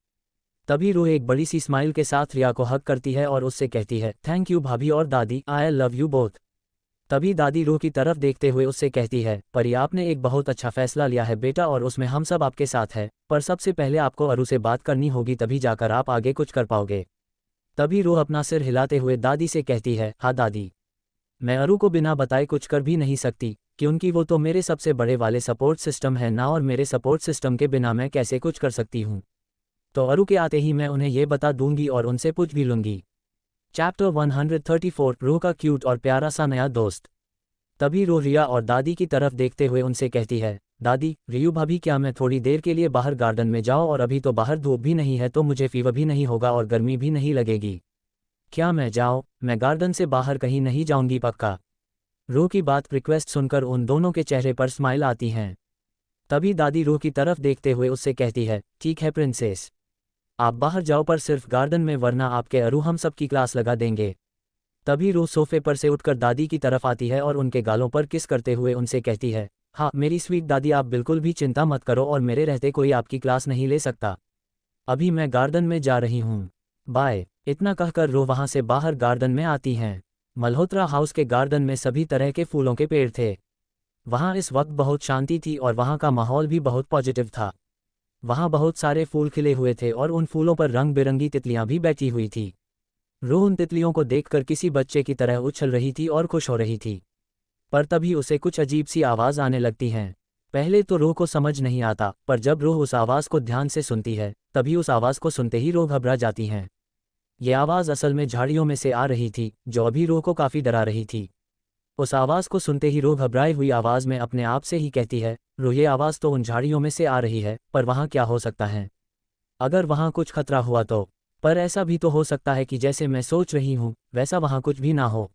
S1: तभी रूह एक बड़ी सी स्माइल के साथ रिया को हग करती है और उससे कहती है, थैंक यू भाभी और दादी, आई लव यू बोथ। तभी दादी रूह की तरफ देखते हुए उससे कहती है, परी आपने एक बहुत अच्छा फैसला लिया है बेटा, और उसमें हम सब आपके साथ हैं, पर सबसे पहले आपको अरु से बात करनी होगी, तभी जाकर आप आगे कुछ कर पाओगे। तभी रूह अपना सिर हिलाते हुए दादी से कहती है, हाँ दादी, मैं अरु को बिना बताए कुछ कर भी नहीं सकती, क्योंकि वो तो मेरे सबसे बड़े वाले सपोर्ट सिस्टम है ना, और मेरे सपोर्ट सिस्टम के बिना मैं कैसे कुछ कर सकती हूँ। तो अरु के आते ही मैं उन्हें ये बता दूंगी और उनसे पूछ भी लूंगी। चैप्टर 134, रूह का क्यूट और प्यारा सा नया दोस्त। तभी रूह रिया और दादी की तरफ देखते हुए उनसे कहती है, दादी, रियू भाभी, क्या मैं थोड़ी देर के लिए बाहर गार्डन में जाऊं, और अभी तो बाहर धूप भी नहीं है, तो मुझे फीवर भी नहीं होगा और गर्मी भी नहीं लगेगी। क्या मैं जाऊं? मैं गार्डन से बाहर कहीं नहीं जाऊंगी पक्का। रूह की बात रिक्वेस्ट सुनकर उन दोनों के चेहरे पर स्माइल आती हैं। तभी दादी रूह की तरफ देखते हुए उससे कहती है, ठीक है प्रिंसेस, आप बाहर जाओ, पर सिर्फ गार्डन में, वरना आपके अरु हम सब की क्लास लगा देंगे। तभी रूह सोफे पर से उठकर दादी की तरफ आती है और उनके गालों पर किस करते हुए उनसे कहती है, हाँ मेरी स्वीट दादी, आप बिल्कुल भी चिंता मत करो, और मेरे रहते कोई आपकी क्लास नहीं ले सकता। अभी मैं गार्डन में जा रही हूँ, बाय। इतना कहकर रूह वहाँ से बाहर गार्डन में आती हैं। मल्होत्रा हाउस के गार्डन में सभी तरह के फूलों के पेड़ थे। वहाँ इस वक्त बहुत शांति थी और वहाँ का माहौल भी बहुत पॉजिटिव था। वहाँ बहुत सारे फूल खिले हुए थे और उन फूलों पर रंग बिरंगी तितलियां भी बैठी हुई थी। रूह उन तितलियों को देखकर किसी बच्चे की तरह उछल रही थी और खुश हो रही थी। पर तभी उसे कुछ अजीब सी आवाज़ आने लगती हैं। पहले तो रूह को समझ नहीं आता, पर जब रूह उस आवाज़ को ध्यान से सुनती है, तभी उस आवाज़ को सुनते ही रूह घबरा जाती हैं। ये आवाज़ असल में झाड़ियों में से आ रही थी, जो अभी रूह को काफ़ी डरा रही थी। उस आवाज़ को सुनते ही रूह घबराई हुई आवाज़ में अपने आप से ही कहती है, रूह, ये आवाज़ तो उन झाड़ियों में से आ रही है, पर वहाँ क्या हो सकता है? अगर वहाँ कुछ खतरा हुआ तो? पर ऐसा भी तो हो सकता है कि जैसे मैं सोच रही हूँ वैसा वहाँ कुछ भी ना हो।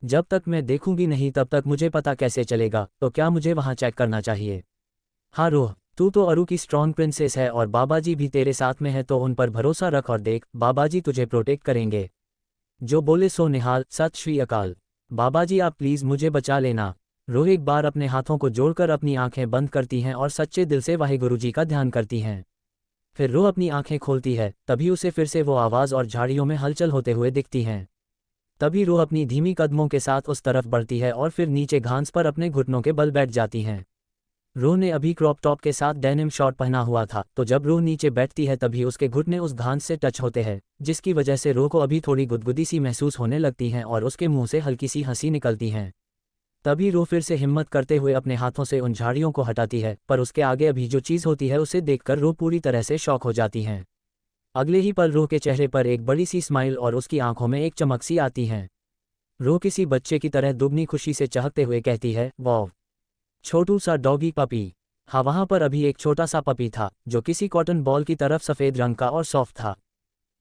S1: जब तक मैं देखूंगी नहीं तब तक मुझे पता कैसे चलेगा, तो क्या मुझे वहाँ चेक करना चाहिए? हाँ रूह, तू तो अरु की स्ट्रॉन्ग प्रिंसेस है और बाबाजी भी तेरे साथ में है, तो उन पर भरोसा रख और देख, बाबाजी तुझे प्रोटेक्ट करेंगे। जो बोले सो निहाल, सत श्री अकाल। बाबाजी आप प्लीज़ मुझे बचा लेना। रूह एक बार अपने हाथों को जोड़कर अपनी आंखें बंद करती हैं और सच्चे दिल से वाहिगुरुजी का ध्यान करती हैं। फिर रूह अपनी आंखें खोलती है, तभी उसे फिर से वो आवाज़ और झाड़ियों में हलचल होते हुए दिखती हैं। तभी रूह अपनी धीमी कदमों के साथ उस तरफ बढ़ती है और फिर नीचे घास पर अपने घुटनों के बल बैठ जाती हैं। रूह ने अभी क्रॉप टॉप के साथ डेनिम शॉर्ट पहना हुआ था, तो जब रूह नीचे बैठती है तभी उसके घुटने उस घास से टच होते हैं, जिसकी वजह से रूह को अभी थोड़ी गुदगुदी सी महसूस होने लगती हैं और उसके मुंह से हल्की सी हंसी निकलती हैं। तभी रूह फिर से हिम्मत करते हुए अपने हाथों से उन झाड़ियों को हटाती है, पर उसके आगे अभी जो चीज़ होती है उसे देखकर रूह पूरी तरह से शॉक हो जाती हैं। अगले ही पल रूह के चेहरे पर एक बड़ी सी स्माइल और उसकी आंखों में एक चमक सी आती हैं। रूह किसी बच्चे की तरह दुगनी खुशी से चहकते हुए कहती है, वाह, छोटू सा डॉगी पपी। हाँ, वहाँ पर अभी एक छोटा सा पपी था जो किसी कॉटन बॉल की तरफ सफ़ेद रंग का और सॉफ्ट था।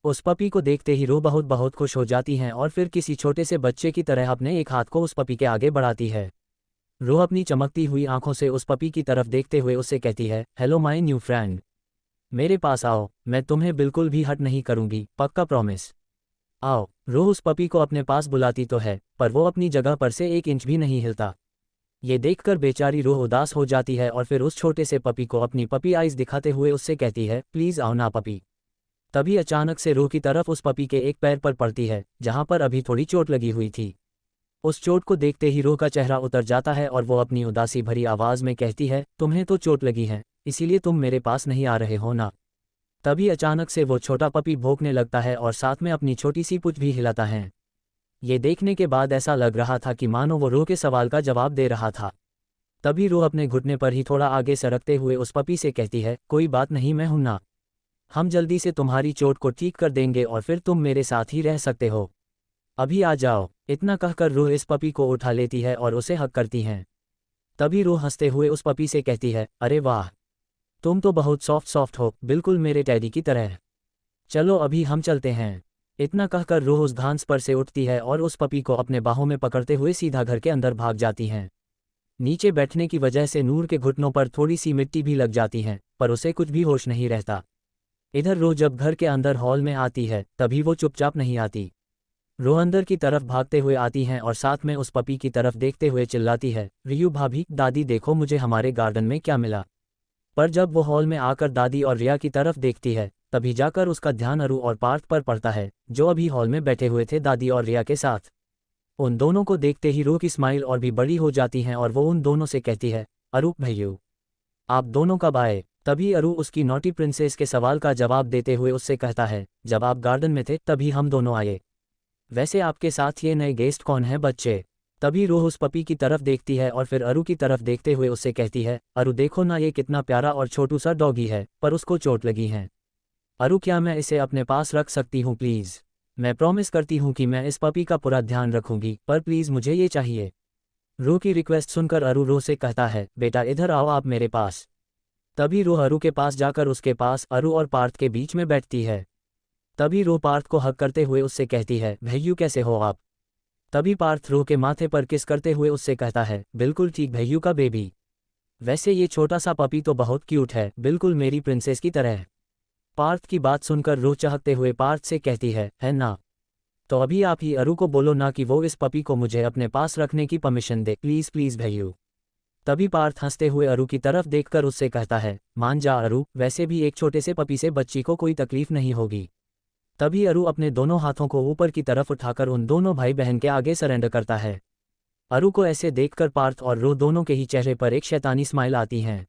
S1: उस पपी को देखते ही रो बहुत बहुत खुश हो जाती हैं और फिर किसी छोटे से बच्चे की तरह अपने एक हाथ को उस पपी के आगे बढ़ाती है। रो अपनी चमकती हुई आंखों से उस पपी की तरफ देखते हुए उससे कहती है, हेलो माय न्यू फ्रेंड, मेरे पास आओ, मैं तुम्हें बिल्कुल भी हर्ट नहीं करूंगी, पक्का प्रॉमिस। आओ। रो उस पपी को अपने पास बुलाती तो है पर वो अपनी जगह पर से 1 इंच भी नहीं हिलता। ये देखकर बेचारी रो उदास हो जाती है और फिर उस छोटे से पपी को अपनी पपी आइज दिखाते हुए उससे कहती है, प्लीज़ आओ ना पपी। तभी अचानक से रो की तरफ उस पपी के एक पैर पर पड़ती है जहां पर अभी थोड़ी चोट लगी हुई थी। उस चोट को देखते ही रो का चेहरा उतर जाता है और वो अपनी उदासी भरी आवाज़ में कहती है, तुम्हें तो चोट लगी है, इसीलिए तुम मेरे पास नहीं आ रहे हो ना। तभी अचानक से वो छोटा पपी भौंकने लगता है और साथ में अपनी छोटी सी पूंछ भी हिलाता है। ये देखने के बाद ऐसा लग रहा था कि मानो वो रो के सवाल का जवाब दे रहा था। तभी रो अपने घुटने पर ही थोड़ा आगे सरकते हुए उस पपी से कहती है, कोई बात नहीं, मैं हूं ना, हम जल्दी से तुम्हारी चोट को ठीक कर देंगे और फिर तुम मेरे साथ ही रह सकते हो, अभी आ जाओ। इतना कहकर रो इस पपी को उठा लेती है और उसे हग करती हैं। तभी रो हंसते हुए उस पपी से कहती है, अरे वाह, तुम तो बहुत सॉफ्ट सॉफ्ट हो, बिल्कुल मेरे टैडी की तरह, चलो अभी हम चलते हैं। इतना कहकर रो उस घास पर से उठती है और उस पपी को अपने बाहों में पकड़ते हुए सीधा घर के अंदर भाग जाती हैं। नीचे बैठने की वजह से नूर के घुटनों पर थोड़ी सी मिट्टी भी लग जाती है पर उसे कुछ भी होश नहीं रहता। इधर रो जब घर के अंदर हॉल में आती है तभी वो चुपचाप नहीं आती। रो अंदर की तरफ भागते हुए आती हैं और साथ में उस पपी की तरफ देखते हुए चिल्लाती है, रियू भाभी, दादी देखो मुझे हमारे गार्डन में क्या मिला। पर जब वो हॉल में आकर दादी और रिया की तरफ देखती है तभी जाकर उसका ध्यान अरु और पार्थ पर पड़ता है जो अभी हॉल में बैठे हुए थे दादी और रिया के साथ। उन दोनों को देखते ही रो की स्माइल और भी बड़ी हो जाती हैं और वो उन दोनों से कहती है, अरू भैयू, आप दोनों कब आए। तभी अरू उसकी नॉटी प्रिंसेस के सवाल का जवाब देते हुए उससे कहता है, जब आप गार्डन में थे तभी हम दोनों आए। वैसे आपके साथ ये नए गेस्ट कौन हैं बच्चे। तभी रो उस पपी की तरफ देखती है और फिर अरू की तरफ देखते हुए उससे कहती है, अरू देखो ना, ये कितना प्यारा और छोटू सा डॉगी है पर उसको चोट लगी है। अरू क्या मैं इसे अपने पास रख सकती हूँ प्लीज़। मैं प्रॉमिस करती हूँ कि मैं इस पपी का पूरा ध्यान रखूंगी पर प्लीज़ मुझे ये चाहिए। रो की रिक्वेस्ट सुनकर अरू रो से कहता है, बेटा इधर आओ आप मेरे पास। तभी रो अरू के पास जाकर उसके पास अरू और पार्थ के बीच में बैठती है। तभी रो पार्थ को हक करते हुए उससे कहती है, भैयू कैसे हो आप। तभी पार्थ रो के माथे पर किस करते हुए उससे कहता है, बिल्कुल ठीक भैयू का बेबी। वैसे ये छोटा सा पपी तो बहुत क्यूट है, बिल्कुल मेरी प्रिंसेस की तरह। पार्थ की बात सुनकर रो चहकते हुए पार्थ से कहती है ना। तो अभी आप ही अरू को बोलो ना कि वो इस पपी को मुझे अपने पास रखने की permission they, please please Bhaiyu. तभी पार्थ हंसते हुए अरू की तरफ देखकर उससे कहता है, मान जा अरू, वैसे भी एक छोटे से पपी से बच्ची को कोई तकलीफ नहीं होगी। तभी अरू अपने दोनों हाथों को ऊपर की तरफ उठाकर उन दोनों भाई बहन के आगे सरेंडर करता है। अरू को ऐसे देखकर पार्थ और रो दोनों के ही चेहरे पर एक शैतानी स्माइल आती हैं।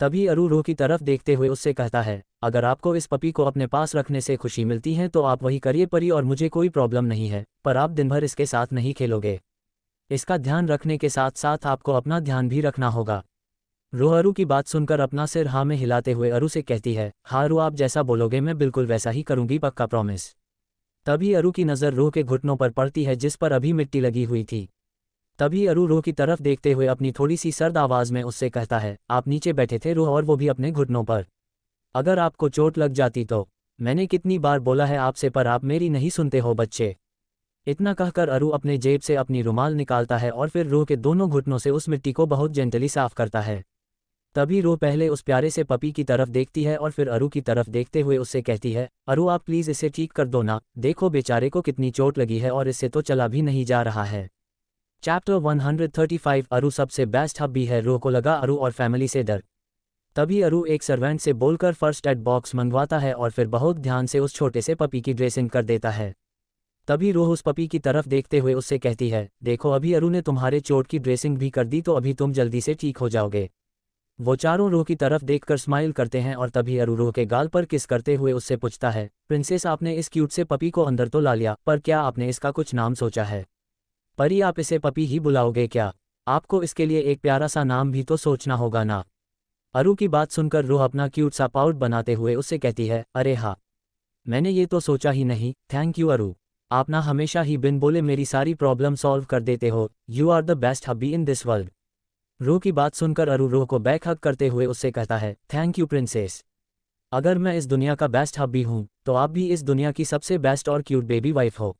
S1: तभी अरू रो की तरफ देखते हुए उससे कहता है, अगर आपको इस पपी को अपने पास रखने से खुशी मिलती है तो आप वही करिए परी, और मुझे कोई प्रॉब्लम नहीं है, पर आप दिन भर इसके साथ नहीं खेलोगे। इसका ध्यान रखने के साथ साथ आपको अपना ध्यान भी रखना होगा। रो अरू की बात सुनकर अपना सिर हाँ में हिलाते हुए अरू से कहती है, हाँ अरू, आप जैसा बोलोगे मैं बिल्कुल वैसा ही करूंगी, पक्का प्रॉमिस। तभी अरू की नज़र रो के घुटनों पर पड़ती है जिस पर अभी मिट्टी लगी हुई थी। तभी अरू रो की तरफ देखते हुए अपनी थोड़ी सी सर्द आवाज़ में उससे कहता है, आप नीचे बैठे थे रो, और वो भी अपने घुटनों पर। अगर आपको चोट लग जाती तो। मैंने कितनी बार बोला है आपसे पर आप मेरी नहीं सुनते हो बच्चे। इतना कहकर अरू अपने जेब से अपनी रुमाल निकालता है और फिर रो के दोनों घुटनों से उस मिट्टी को बहुत जेंटली साफ करता है। तभी रो पहले उस प्यारे से पपी की तरफ देखती है और फिर अरू की तरफ देखते हुए उससे कहती है, अरू आप प्लीज़ इसे ठीक कर दो ना, देखो बेचारे को कितनी चोट लगी है और इससे तो चला भी नहीं जा रहा है। चैप्टर 135 अरू सबसे बेस्ट हब्बी है। रो को लगा अरू और फैमिली से डर। तभी अरू एक सर्वेंट से बोलकर फर्स्ट एड बॉक्स मंगवाता है और फिर बहुत ध्यान से उस छोटे से पपी की ड्रेसिंग कर देता है। तभी रो उस पपी की तरफ देखते हुए उससे कहती है, देखो अभी अरू ने तुम्हारे चोट की ड्रेसिंग भी कर दी तो अभी तुम जल्दी से ठीक हो जाओगे। वो चारों रो की तरफ देखकर स्माइल करते हैं और तभी अरू रो के गाल पर किस करते हुए उससे पूछता है, प्रिंसेस आपने इस क्यूट से पपी को अंदर तो ला लिया, पर क्या आपने इसका कुछ नाम सोचा है। परी आप इसे पपी ही बुलाओगे क्या, आपको इसके लिए एक प्यारा सा नाम भी तो सोचना होगा ना। अरू की बात सुनकर रो अपना क्यूट सा पाउट बनाते हुए उससे कहती है, अरे हाँ, मैंने ये तो सोचा ही नहीं, थैंक यू अरू, आप ना हमेशा ही बिन बोले मेरी सारी प्रॉब्लम सॉल्व कर देते हो, you are the best hubby in this world. Ro की बात सुनकर अरु रो को बैक हग करते हुए उससे कहता है, थैंक यू प्रिंसेस। अगर मैं इस दुनिया का बेस्ट हब्बी हूँ तो आप भी इस दुनिया की सबसे बेस्ट और क्यूट बेबी वाइफ हो।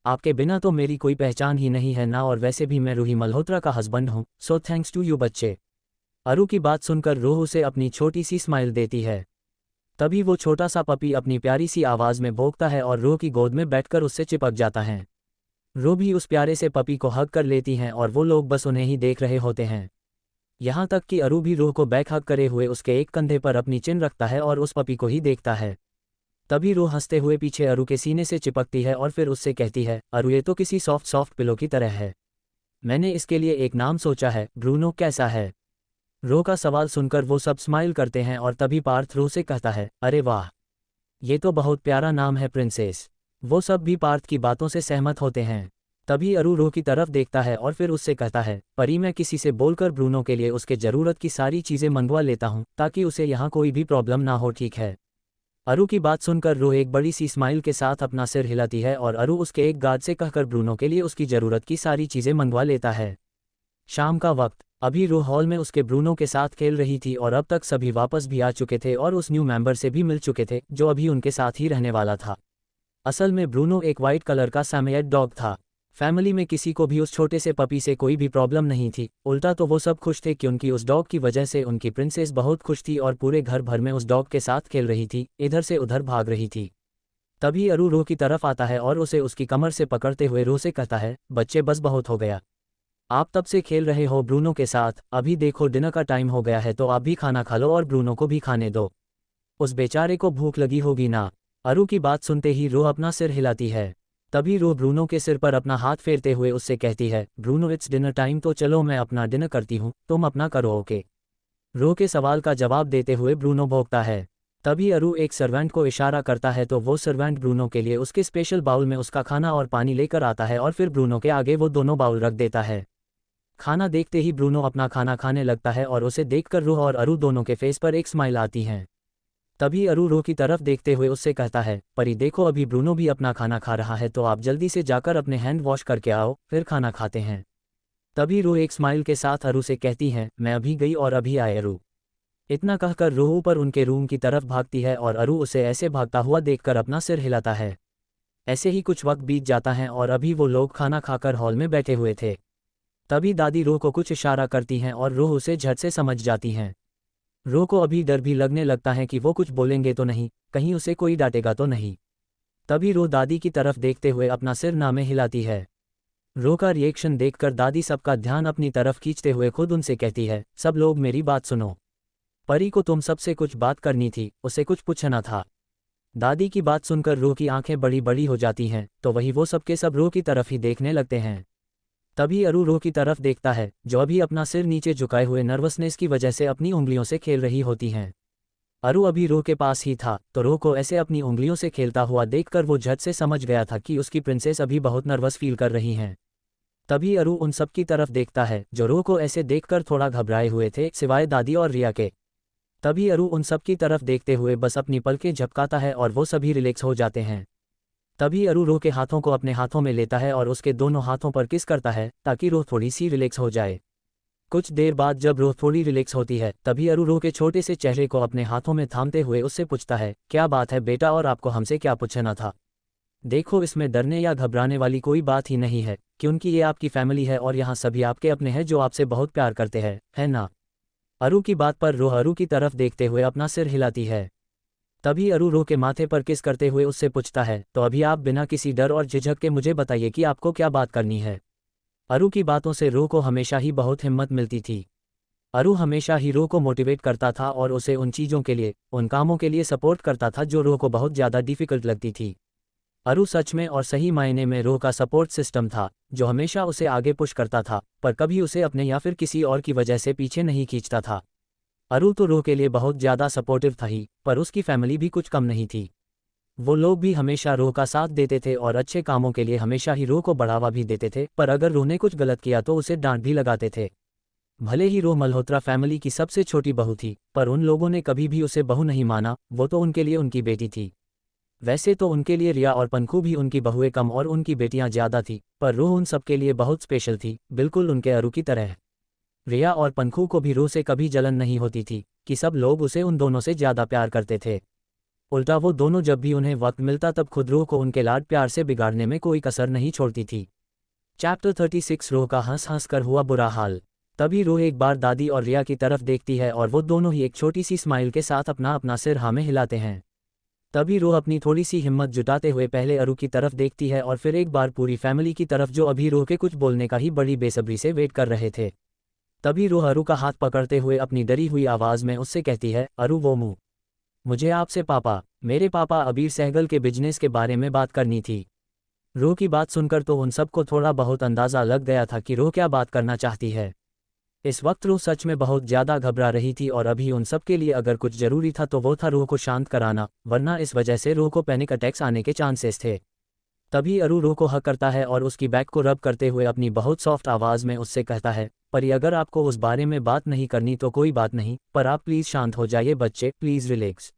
S1: आपके बिना तो मेरी कोई पहचान ही नहीं है ना, और वैसे भी मैं रूही मल्होत्रा का हस्बैंड हूँ, सो थैंक्स टू यू बच्चे। अरु की बात सुनकर रूह उसे अपनी छोटी सी स्माइल देती है। तभी वो छोटा सा पपी अपनी प्यारी सी आवाज़ में भौंकता है और रूह की गोद में बैठकर उससे चिपक जाता है। रूह भी उस प्यारे से पपी को हग कर लेती हैं और वो लोग बस उन्हें ही देख रहे होते हैं। यहाँ तक कि अरु भी रूह को बैक हग करे हुए उसके एक कंधे पर अपनी चिन रखता है और उस पपी को ही देखता है। तभी रूह हंसते हुए पीछे अरु के सीने से चिपकती है और फिर उससे कहती है, अरु ये तो किसी सॉफ्ट सॉफ्ट पिलो की तरह है। मैंने इसके लिए एक नाम सोचा है, ब्रूनो कैसा है? रूह का सवाल सुनकर वो सब स्माइल करते हैं और तभी पार्थ रूह से कहता है, अरे वाह, ये तो बहुत प्यारा नाम है प्रिंसेस। वो सब भी पार्थ की बातों से सहमत होते हैं। तभी अरु रूह की तरफ देखता है और फिर उससे कहता है, परी मैं किसी से बोलकर ब्रूनो के लिए उसके ज़रूरत की सारी चीज़ें मंगवा लेता हूँ ताकि उसे यहाँ कोई भी प्रॉब्लम ना हो, ठीक है? अरु की बात सुनकर रूह एक बड़ी सी स्माइल के साथ अपना सिर हिलाती है और अरु उसके एक गार्ड से कहकर ब्रूनो के लिए उसकी ज़रूरत की सारी चीज़ें मंगवा लेता है। शाम का वक्त, अभी रूह हॉल में उसके ब्रूनो के साथ खेल रही थी और अब तक सभी वापस भी आ चुके थे और उस न्यू मेंबर से भी मिल चुके थे जो अभी उनके साथ ही रहने वाला था। असल में ब्रूनो एक वाइट कलर का सैमोयेड डॉग था। फैमिली में किसी को भी उस छोटे से पपी से कोई भी प्रॉब्लम नहीं थी, उल्टा तो वो सब खुश थे क्योंकि उस डॉग की वजह से उनकी प्रिंसेस बहुत खुश थी और पूरे घर भर में उस डॉग के साथ खेल रही थी, इधर से उधर भाग रही थी। तभी अरु रूह की तरफ आता है और उसे उसकी कमर से पकड़ते हुए रूह से कहता है, बच्चे बस बहुत हो गया। आप तब से खेल रहे हो ब्रूनो के साथ, अभी देखो डिनर का टाइम हो गया है तो आप भी खाना खा लो और ब्रूनो को भी खाने दो। उस बेचारे को भूख लगी होगी ना। अरु की बात सुनते ही रूह अपना सिर हिलाती है। तभी रूह ब्रूनो के सिर पर अपना हाथ फेरते हुए उससे कहती है, ब्रूनो इट्स डिनर टाइम, तो चलो मैं अपना डिनर करती हूँ, तुम अपना करो ओके। रूह के सवाल का जवाब देते हुए ब्रूनो भौंकता है। तभी अरु एक सर्वेंट को इशारा करता है तो वो सर्वेंट ब्रूनो के लिए उसके स्पेशल बाउल में उसका खाना और पानी लेकर आता है और फिर ब्रूनो के आगे वो दोनों बाउल रख देता है। खाना देखते ही ब्रूनो अपना खाना खाने लगता है और उसे देखकर रूह और अरु दोनों के फेस पर एक स्माइल आती है। तभी अरु रूह की तरफ देखते हुए उससे कहता है, परी देखो अभी ब्रूनो भी अपना खाना खा रहा है तो आप जल्दी से जाकर अपने हैंड वॉश करके आओ, फिर खाना खाते हैं। तभी रूह एक स्माइल के साथ अरु से कहती है, मैं अभी गई और अभी आए अरु। इतना कहकर रूह ऊपर उनके रूम की तरफ भागती है और अरु उसे ऐसे भागता हुआ देखकर अपना सिर हिलाता है। ऐसे ही कुछ वक्त बीत जाता है और अभी वो लोग खाना खाकर हॉल में बैठे हुए थे। तभी दादी रूह को कुछ इशारा करती हैं और रूह उसे झट से समझ जाती हैं। रूह को अभी डर भी लगने लगता है कि वो कुछ बोलेंगे तो नहीं, कहीं उसे कोई डांटेगा तो नहीं। तभी रूह दादी की तरफ देखते हुए अपना सिर ना में हिलाती है। रूह का रिएक्शन देखकर दादी सबका ध्यान अपनी तरफ खींचते हुए खुद उनसे कहती है, सब लोग मेरी बात सुनो। परी को तुम सबसे कुछ बात करनी थी, उसे कुछ पूछना था। दादी की बात सुनकर रूह की आंखें बड़ी बड़ी हो जाती हैं, तो वही वो सबके सब रूह की तरफ ही देखने लगते हैं। तभी अरु रूह की तरफ देखता है जो अभी अपना सिर नीचे झुकाए हुए नर्वसनेस की वजह से अपनी उंगलियों से खेल रही होती हैं। अरु अभी रूह के पास ही था तो रूह को ऐसे अपनी उंगलियों से खेलता हुआ देखकर वो झट से समझ गया था कि उसकी प्रिंसेस अभी बहुत नर्वस फील कर रही हैं। तभी अरु उन सब की तरफ देखता है जो रूह को ऐसे देखकर थोड़ा घबराए हुए थे, सिवाय दादी और रिया के। तभी अरु उन सब की तरफ देखते हुए बस अपनी पलकें झपकाता है और वो सभी रिलैक्स हो जाते हैं। तभी अरु रूह के हाथों को अपने हाथों में लेता है और उसके दोनों हाथों पर किस करता है ताकि रूह थोड़ी सी रिलैक्स हो जाए। कुछ देर बाद जब रूह थोड़ी रिलैक्स होती है तभी अरु रूह के छोटे से चेहरे को अपने हाथों में थामते हुए उससे पूछता है, क्या बात है बेटा और आपको हमसे क्या पूछना था? देखो इसमें डरने या घबराने वाली कोई बात ही नहीं है क्योंकि ये आपकी फैमिली है और यहाँ सभी आपके अपने हैं जो आपसे बहुत प्यार करते हैं, है ना? अरु की बात पर रूह अरु की तरफ देखते हुए अपना सिर हिलाती है। तभी अरु रूह के माथे पर किस करते हुए उससे पूछता है, तो अभी आप बिना किसी डर और झिझक के मुझे बताइए कि आपको क्या बात करनी है। अरु की बातों से रूह को हमेशा ही बहुत हिम्मत मिलती थी। अरु हमेशा ही रूह को मोटिवेट करता था और उसे उन चीज़ों के लिए, उन कामों के लिए सपोर्ट करता था जो रूह को बहुत ज़्यादा डिफ़िकल्ट लगती थी। अरु सच में और सही मायने में रूह का सपोर्ट सिस्टम था जो हमेशा उसे आगे पुश करता था, पर कभी उसे अपने या फिर किसी और की वजह से पीछे नहीं खींचता था। अरु तो रूह के लिए बहुत ज़्यादा सपोर्टिव था ही, पर उसकी फैमिली भी कुछ कम नहीं थी। वो लोग भी हमेशा रूह का साथ देते थे और अच्छे कामों के लिए हमेशा ही रूह को बढ़ावा भी देते थे, पर अगर रूह ने कुछ गलत किया तो उसे डांट भी लगाते थे। भले ही रूह मल्होत्रा फैमिली की सबसे छोटी बहू थी, पर उन लोगों ने कभी भी उसे बहू नहीं माना, वो तो उनके लिए उनकी बेटी थी। वैसे तो उनके लिए रिया और पंखू भी उनकी बहुएं कम और उनकी बेटियां ज़्यादा थी, पर रूह उन सबके लिए बहुत स्पेशल थी, बिल्कुल उनके अरु की तरह। रिया और पंखू को भी रू से कभी जलन नहीं होती थी कि सब लोग उसे उन दोनों से ज़्यादा प्यार करते थे। उल्टा वो दोनों जब भी उन्हें वक्त मिलता तब खुद रू को उनके लाड प्यार से बिगाड़ने में कोई कसर नहीं छोड़ती थी। चैप्टर 36 रू का हंस हंस कर हुआ बुरा हाल। तभी रू एक बार दादी और रिया की तरफ देखती है और वो दोनों ही एक छोटी सी स्माइल के साथ अपना अपना सिर हाँ में हिलाते हैं। तभी रू अपनी थोड़ी सी हिम्मत जुटाते हुए पहले अरू की तरफ देखती है और फिर एक बार पूरी फैमिली की तरफ जो अभी रू के कुछ बोलने का ही बड़ी बेसब्री से वेट कर रहे थे। तभी रू अरू का हाथ पकड़ते हुए अपनी डरी हुई आवाज़ में उससे कहती है, अरू वो मुँह, मुझे आपसे मेरे पापा अबीर सहगल के बिजनेस के बारे में बात करनी थी। रू की बात सुनकर तो उन सबको थोड़ा बहुत अंदाज़ा लग गया था कि रू क्या बात करना चाहती है। इस वक्त रू सच में बहुत ज़्यादा घबरा रही थी और अभी उन सब के लिए अगर कुछ ज़रूरी था तो वो था रू को शांत कराना, वरना इस वजह से रू को पैनिक अटैक्स आने के चांसेस थे। तभी अरू रू को हक करता है और उसकी बैक को रब करते हुए अपनी बहुत सॉफ्ट आवाज़ में उससे कहता है, परी अगर आपको उस बारे में बात नहीं करनी तो कोई बात नहीं, पर आप प्लीज़ शांत हो जाइए बच्चे, प्लीज़ रिलैक्स।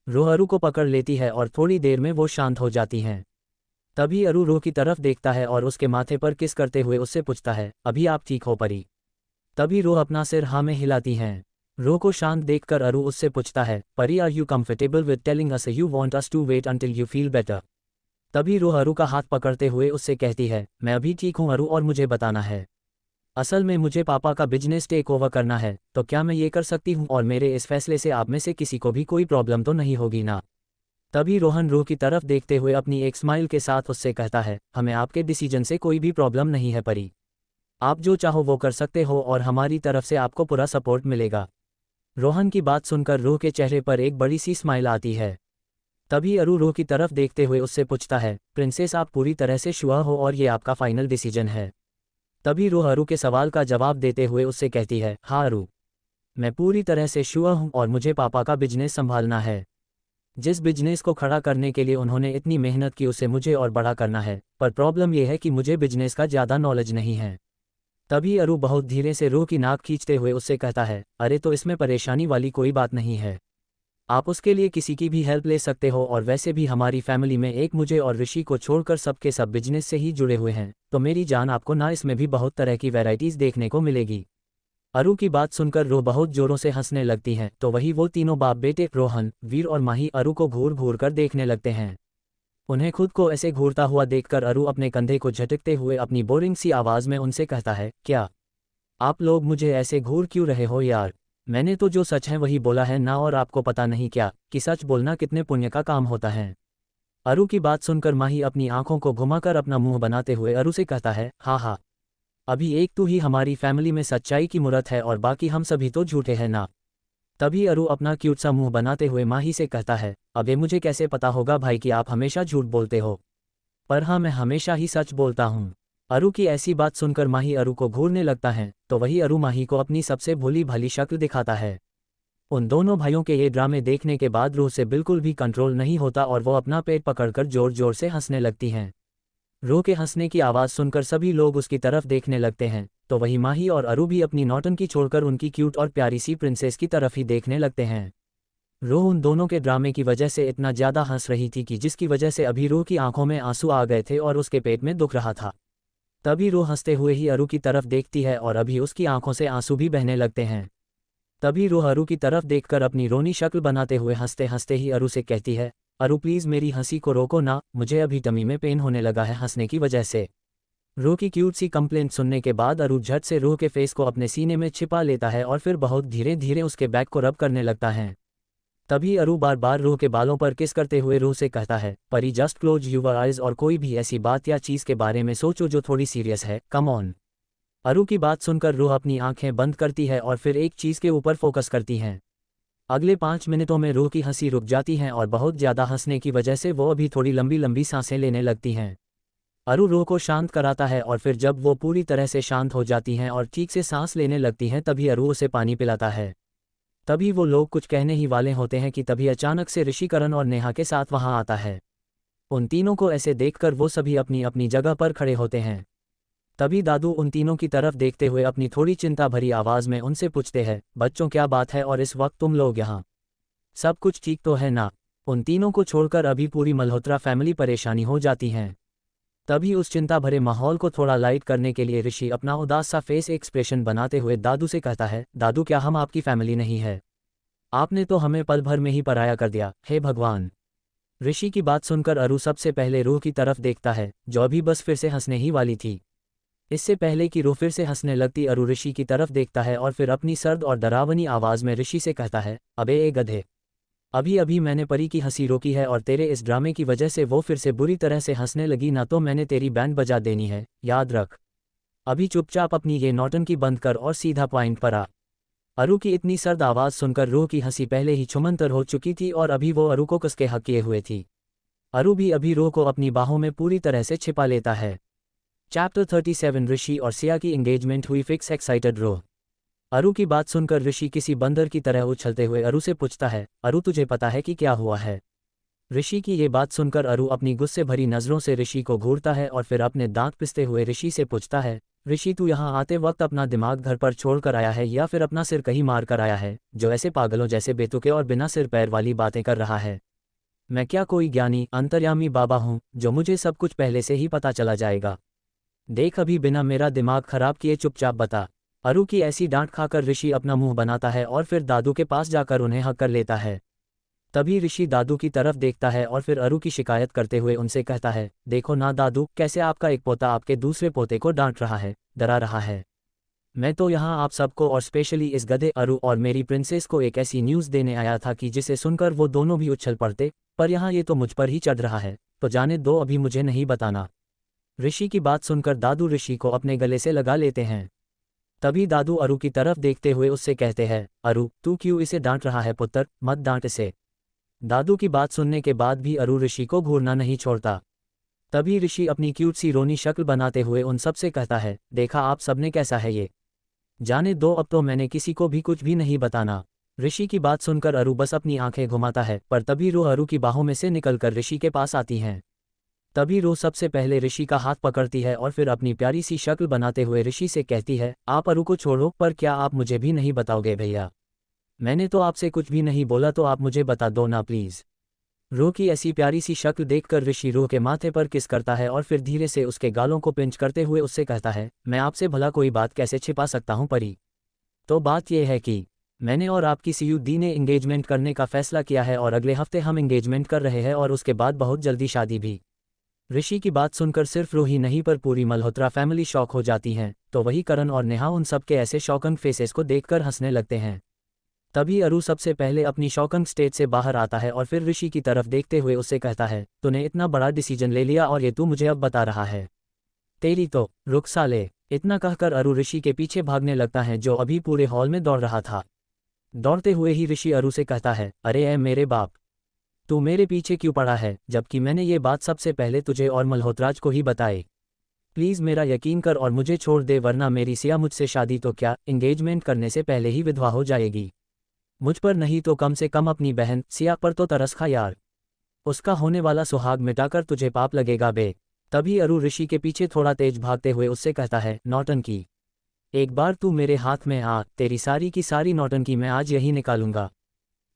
S1: रू अरू को पकड़ लेती है और थोड़ी देर में वो शांत हो जाती हैं। तभी अरू रू की तरफ देखता है और उसके माथे पर किस करते हुए उससे पूछता है, अभी आप ठीक हो परी? तभी रू अपना सिर हाँ में हिलाती हैं। रू को शांत देखकर अरू उससे पूछता है, Pari are you comfortable with telling us you want us to wait until you feel better? तभी रू अरू का हाथ पकड़ते हुए उससे कहती है, मैं अभी ठीक हूँ अरू और मुझे बताना है। असल में मुझे पापा का बिजनेस टेक ओवर करना है, तो क्या मैं ये कर सकती हूँ और मेरे इस फैसले से आप में से किसी को भी कोई प्रॉब्लम तो नहीं होगी ना? तभी रोहन रू की तरफ देखते हुए अपनी एक स्माइल के साथ उससे कहता है, हमें आपके डिसीजन से कोई भी प्रॉब्लम नहीं है परी। आप जो चाहो वो कर सकते हो और हमारी तरफ से आपको पूरा सपोर्ट मिलेगा। रोहन की बात सुनकर रू के चेहरे पर एक बड़ी सी स्माइल आती है। तभी अरू रू की तरफ देखते हुए उससे पूछता है, प्रिंसेस आप पूरी तरह से श्योर हो और ये आपका फाइनल डिसीजन है? तभी रू अरू के सवाल का जवाब देते हुए उससे कहती है, हाँ अरू, मैं पूरी तरह से श्योर हूँ और मुझे पापा का बिजनेस संभालना है। जिस बिजनेस को खड़ा करने के लिए उन्होंने इतनी मेहनत की उसे मुझे और बड़ा करना है, पर प्रॉब्लम यह है कि मुझे बिजनेस का ज़्यादा नॉलेज नहीं है। तभी अरू बहुत धीरे से रू की नाक खींचते हुए उससे कहता है, अरे तो इसमें परेशानी वाली कोई बात नहीं है, आप उसके लिए किसी की भी हेल्प ले सकते हो और वैसे भी हमारी फैमिली में एक मुझे और ऋषि को छोड़कर सबके सब बिजनेस से ही जुड़े हुए हैं, तो मेरी जान आपको ना इसमें भी बहुत तरह की वैरायटीज़ देखने को मिलेगी। अरू की बात सुनकर रू बहुत जोरों से हंसने लगती हैं, तो वही वो तीनों बाप बेटे रोहन, वीर और माही अरू को घूर घूर कर देखने लगते हैं। उन्हें खुद को ऐसे घूरता हुआ देखकर अरू अपने कंधे को झटकते हुए अपनी बोरिंग सी आवाज़ में उनसे कहता है, क्या आप लोग मुझे ऐसे घूर क्यों रहे हो यार? मैंने तो जो सच है वही बोला है ना, और आपको पता नहीं क्या कि सच बोलना कितने पुण्य का काम होता है? अरू की बात सुनकर माही अपनी आंखों को घुमाकर अपना मुंह बनाते हुए अरू से कहता है, हाँ हाँ, अभी एक तू ही हमारी फैमिली में सच्चाई की मूरत है और बाकी हम सभी तो झूठे हैं ना? तभी अरू अपना क्यूट सा मुंह बनाते हुए माही से कहता है, अबे मुझे कैसे पता होगा भाई कि आप हमेशा झूठ बोलते हो? पर हाँ, मैं हमेशा ही सच बोलता हूँ। अरू की ऐसी बात सुनकर माही अरू को घूरने लगता है, तो वही अरू माही को अपनी सबसे भोली भाली शक्ल दिखाता है। उन दोनों भाइयों के ये ड्रामे देखने के बाद रूह से बिल्कुल भी कंट्रोल नहीं होता और वो अपना पेट पकड़कर जोर जोर से हंसने लगती हैं। रूह के हंसने की आवाज़ सुनकर सभी लोग उसकी तरफ देखने लगते हैं, तो वही माही और अरू भी अपनी नौटंकी छोड़कर उनकी क्यूट और प्यारी सी प्रिंसेस की तरफ ही देखने लगते हैं। रूह उन दोनों के ड्रामे की वजह से इतना ज़्यादा हंस रही थी कि जिसकी वजह से अभी रूह की आंखों में आंसू आ गए थे और उसके पेट में दुख रहा था। तभी रूह हंसते हुए ही अरू की तरफ देखती है और अभी उसकी आंखों से आंसू भी बहने लगते हैं। तभी रूह अरू की तरफ देखकर अपनी रोनी शक्ल बनाते हुए हंसते हंसते ही अरू से कहती है, अरू प्लीज़ मेरी हंसी को रोको ना, मुझे अभी टमी में पेन होने लगा है हंसने की वजह से। रूह की क्यूट सी कंप्लेंट सुनने के बाद अरू झट से रूह के फेस को अपने सीने में छिपा लेता है और फिर बहुत धीरे धीरे उसके बैक को रब करने लगता है। तभी अरू बार बार रूह के बालों पर किस करते हुए रूह से कहता है, परी जस्ट क्लोज यूर आइज और कोई भी ऐसी बात या चीज़ के बारे में सोचो जो थोड़ी सीरियस है, कम ऑन। अरू की बात सुनकर रूह अपनी आंखें बंद करती है और फिर एक चीज़ के ऊपर फोकस करती हैं। अगले 5 मिनटों में रूह की हंसी रुक जाती है और बहुत ज़्यादा हंसने की वजह से वो अभी थोड़ी लंबी लंबी सांसें लेने लगती हैं। अरू रूह को शांत कराता है और फिर जब वो पूरी तरह से शांत हो जाती हैं और ठीक से सांस लेने लगती हैं तभी अरू उसे पानी पिलाता है। तभी वो लोग कुछ कहने ही वाले होते हैं कि तभी अचानक से ऋषिकरण और नेहा के साथ वहां आता है। उन तीनों को ऐसे देखकर वो सभी अपनी अपनी जगह पर खड़े होते हैं। तभी दादू उन तीनों की तरफ देखते हुए अपनी थोड़ी चिंता भरी आवाज़ में उनसे पूछते हैं, बच्चों क्या बात है और इस वक्त तुम लोग यहाँ? सब कुछ ठीक तो है ना? उन तीनों को छोड़कर अभी पूरी मल्होत्रा फैमिली परेशानी हो जाती हैं। तभी उस चिंता भरे माहौल को थोड़ा लाइट करने के लिए ऋषि अपना उदास सा फेस एक्सप्रेशन बनाते हुए दादू से कहता है, दादू क्या हम आपकी फैमिली नहीं है? आपने तो हमें पल भर में ही पराया कर दिया, हे भगवान। ऋषि की बात सुनकर अरु सबसे पहले रूह की तरफ देखता है, जो अभी बस फिर से हंसने ही वाली थी। इससे पहले कि रूह फिर से हंसने लगती, अरु ऋषि की तरफ देखता है और फिर अपनी सर्द और डरावनी आवाज़ में ऋषि से कहता है, अबे ए गधे, अभी अभी मैंने परी की हंसी रोकी है और तेरे इस ड्रामे की वजह से वो फिर से बुरी तरह से हंसने लगी ना, तो मैंने तेरी बैंड बजा देनी है, याद रख। अभी चुपचाप अपनी ये नौटंकी बंद कर और सीधा पॉइंट पर आ। अरु की इतनी सर्द आवाज़ सुनकर रूह की हंसी पहले ही छुमंतर हो चुकी थी और अभी वो अरु को कस के हक किए हुए थी। अरु भी अभी रूह को अपनी बाहों में पूरी तरह से छिपा लेता है। चैप्टर 37 ऋषि और सिया की एंगेजमेंट हुई फिक्स। एक्साइटेड रूह। अरु की बात सुनकर ऋषि किसी बंदर की तरह उछलते हुए अरु से पूछता है, अरु तुझे पता है कि क्या हुआ है? ऋषि की ये बात सुनकर अरु अपनी गुस्से भरी नज़रों से ऋषि को घूरता है और फिर अपने दांत पिसते हुए ऋषि से पूछता है, ऋषि तू यहाँ आते वक्त अपना दिमाग घर पर छोड़ कर आया है या फिर अपना सिर कहीं मार कर आया है, जो ऐसे पागलों जैसे बेतुके और बिना सिर पैर वाली बातें कर रहा है? मैं क्या कोई ज्ञानी अंतर्यामी बाबा हूँ जो मुझे सब कुछ पहले से ही पता चला जाएगा? देख अभी बिना मेरा दिमाग खराब किए चुपचाप बता। अरु की ऐसी डांट खाकर ऋषि अपना मुंह बनाता है और फिर दादू के पास जाकर उन्हें हक कर लेता है। तभी ऋषि दादू की तरफ देखता है और फिर अरु की शिकायत करते हुए उनसे कहता है, देखो ना दादू, कैसे आपका एक पोता आपके दूसरे पोते को डांट रहा है, डरा रहा है। मैं तो यहाँ आप सबको और स्पेशली इस गधे अरु और मेरी प्रिंसेस को एक ऐसी न्यूज़ देने आया था कि जिसे सुनकर वो दोनों भी उछल पड़ते, पर यहाँ ये तो मुझ पर ही चढ़ रहा है, तो जाने दो, अभी मुझे नहीं बताना। ऋषि की बात सुनकर दादू ऋषि को अपने गले से लगा लेते हैं। तभी दादू अरु की तरफ देखते हुए उससे कहते हैं, अरु तू क्यों इसे डांट रहा है पुत्र, मत डांट इसे। दादू की बात सुनने के बाद भी अरु ऋषि को घूरना नहीं छोड़ता। तभी ऋषि अपनी क्यूट सी रोनी शक्ल बनाते हुए उन सब से कहता है, देखा आप सबने कैसा है ये, जाने दो, अब तो मैंने किसी को भी कुछ भी नहीं बताना। ऋषि की बात सुनकर अरु बस अपनी आंखें घुमाता है, पर तभी रूह अरु की बाहों में से निकलकर ऋषि के पास आती हैं। तभी रूह सबसे पहले ऋषि का हाथ पकड़ती है और फिर अपनी प्यारी सी शक्ल बनाते हुए ऋषि से कहती है, आप अरु को छोड़ो, पर क्या आप मुझे भी नहीं बताओगे भैया? मैंने तो आपसे कुछ भी नहीं बोला, तो आप मुझे बता दो ना प्लीज़। रूह की ऐसी प्यारी सी शक्ल देखकर ऋषि रूह के माथे पर किस करता है और फिर धीरे से उसके गालों को पिंच करते हुए उससे कहता है, मैं आपसे भला कोई बात कैसे छिपा सकता हूँ परी? तो बात यह है कि मैंने और आपकी सीयू दी ने एंगेजमेंट करने का फैसला किया है और अगले हफ्ते हम एंगेजमेंट कर रहे हैं और उसके बाद बहुत जल्दी शादी भी। ऋषि की बात सुनकर सिर्फ रूह ही नहीं पर पूरी मल्होत्रा फैमिली शॉक हो जाती हैं, तो वही करण और नेहा उन सबके ऐसे शॉकिंग फेसेस को देखकर हंसने लगते हैं। तभी अरु सबसे पहले अपनी शॉकिंग स्टेट से बाहर आता है और फिर ऋषि की तरफ देखते हुए उससे कहता है, तूने इतना बड़ा डिसीजन ले लिया और ये तू मुझे अब बता रहा है? तेरी तो रुक साले। इतना कहकर अरु ऋषि के पीछे भागने लगता है, जो अभी पूरे हॉल में दौड़ रहा था। दौड़ते हुए ही ऋषि अरु से कहता है, अरे ऐ मेरे बाप, तू मेरे पीछे क्यों पड़ा है, जबकि मैंने ये बात सबसे पहले तुझे और मल्होत्राज को ही बताई। प्लीज़ मेरा यकीन कर और मुझे छोड़ दे, वरना मेरी सिया मुझसे शादी तो क्या, एंगेजमेंट करने से पहले ही विधवा हो जाएगी। मुझ पर नहीं तो कम से कम अपनी बहन सिया पर तो तरस खा यार। उसका होने वाला सुहाग मिटाकर तुझे पाप लगेगा बे। तभी अरु ऋषि के पीछे थोड़ा तेज भागते हुए उससे कहता है, नौटंकी, एक बार तू मेरे हाथ में आ, तेरी सारी की सारी नौटंकी मैं आज यही निकालूंगा।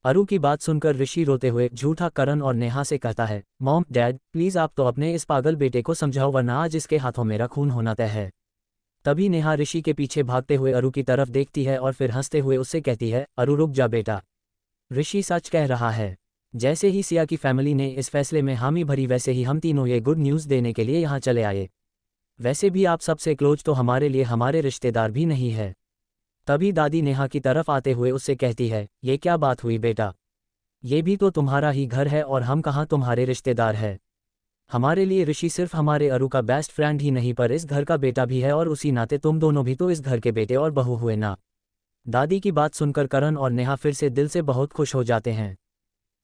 S1: अरु की बात सुनकर ऋषि रोते हुए झूठा करण और नेहा से कहता है, मॉम डैड प्लीज़ आप तो अपने इस पागल बेटे को समझाओ, वरना आज इसके हाथों मेरा खून होना तय है। तभी नेहा ऋषि के पीछे भागते हुए अरु की तरफ देखती है और फिर हंसते हुए उससे कहती है, अरु रुक जा बेटा, ऋषि सच कह रहा है। जैसे ही सिया की फैमिली ने इस फैसले में हामी भरी, वैसे ही हम तीनों ये गुड न्यूज़ देने के लिए यहाँ चले आए। वैसे भी आप सबसे क्लोज तो हमारे लिए हमारे रिश्तेदार भी नहीं है। तभी दादी नेहा की तरफ आते हुए उससे कहती है, ये क्या बात हुई बेटा, ये भी तो तुम्हारा ही घर है और हम कहाँ तुम्हारे रिश्तेदार हैं। हमारे लिए ऋषि सिर्फ हमारे अरु का बेस्ट फ्रेंड ही नहीं पर इस घर का बेटा भी है, और उसी नाते तुम दोनों भी तो इस घर के बेटे और बहू हुए ना। दादी की बात सुनकर करण और नेहा फिर से दिल से बहुत खुश हो जाते हैं।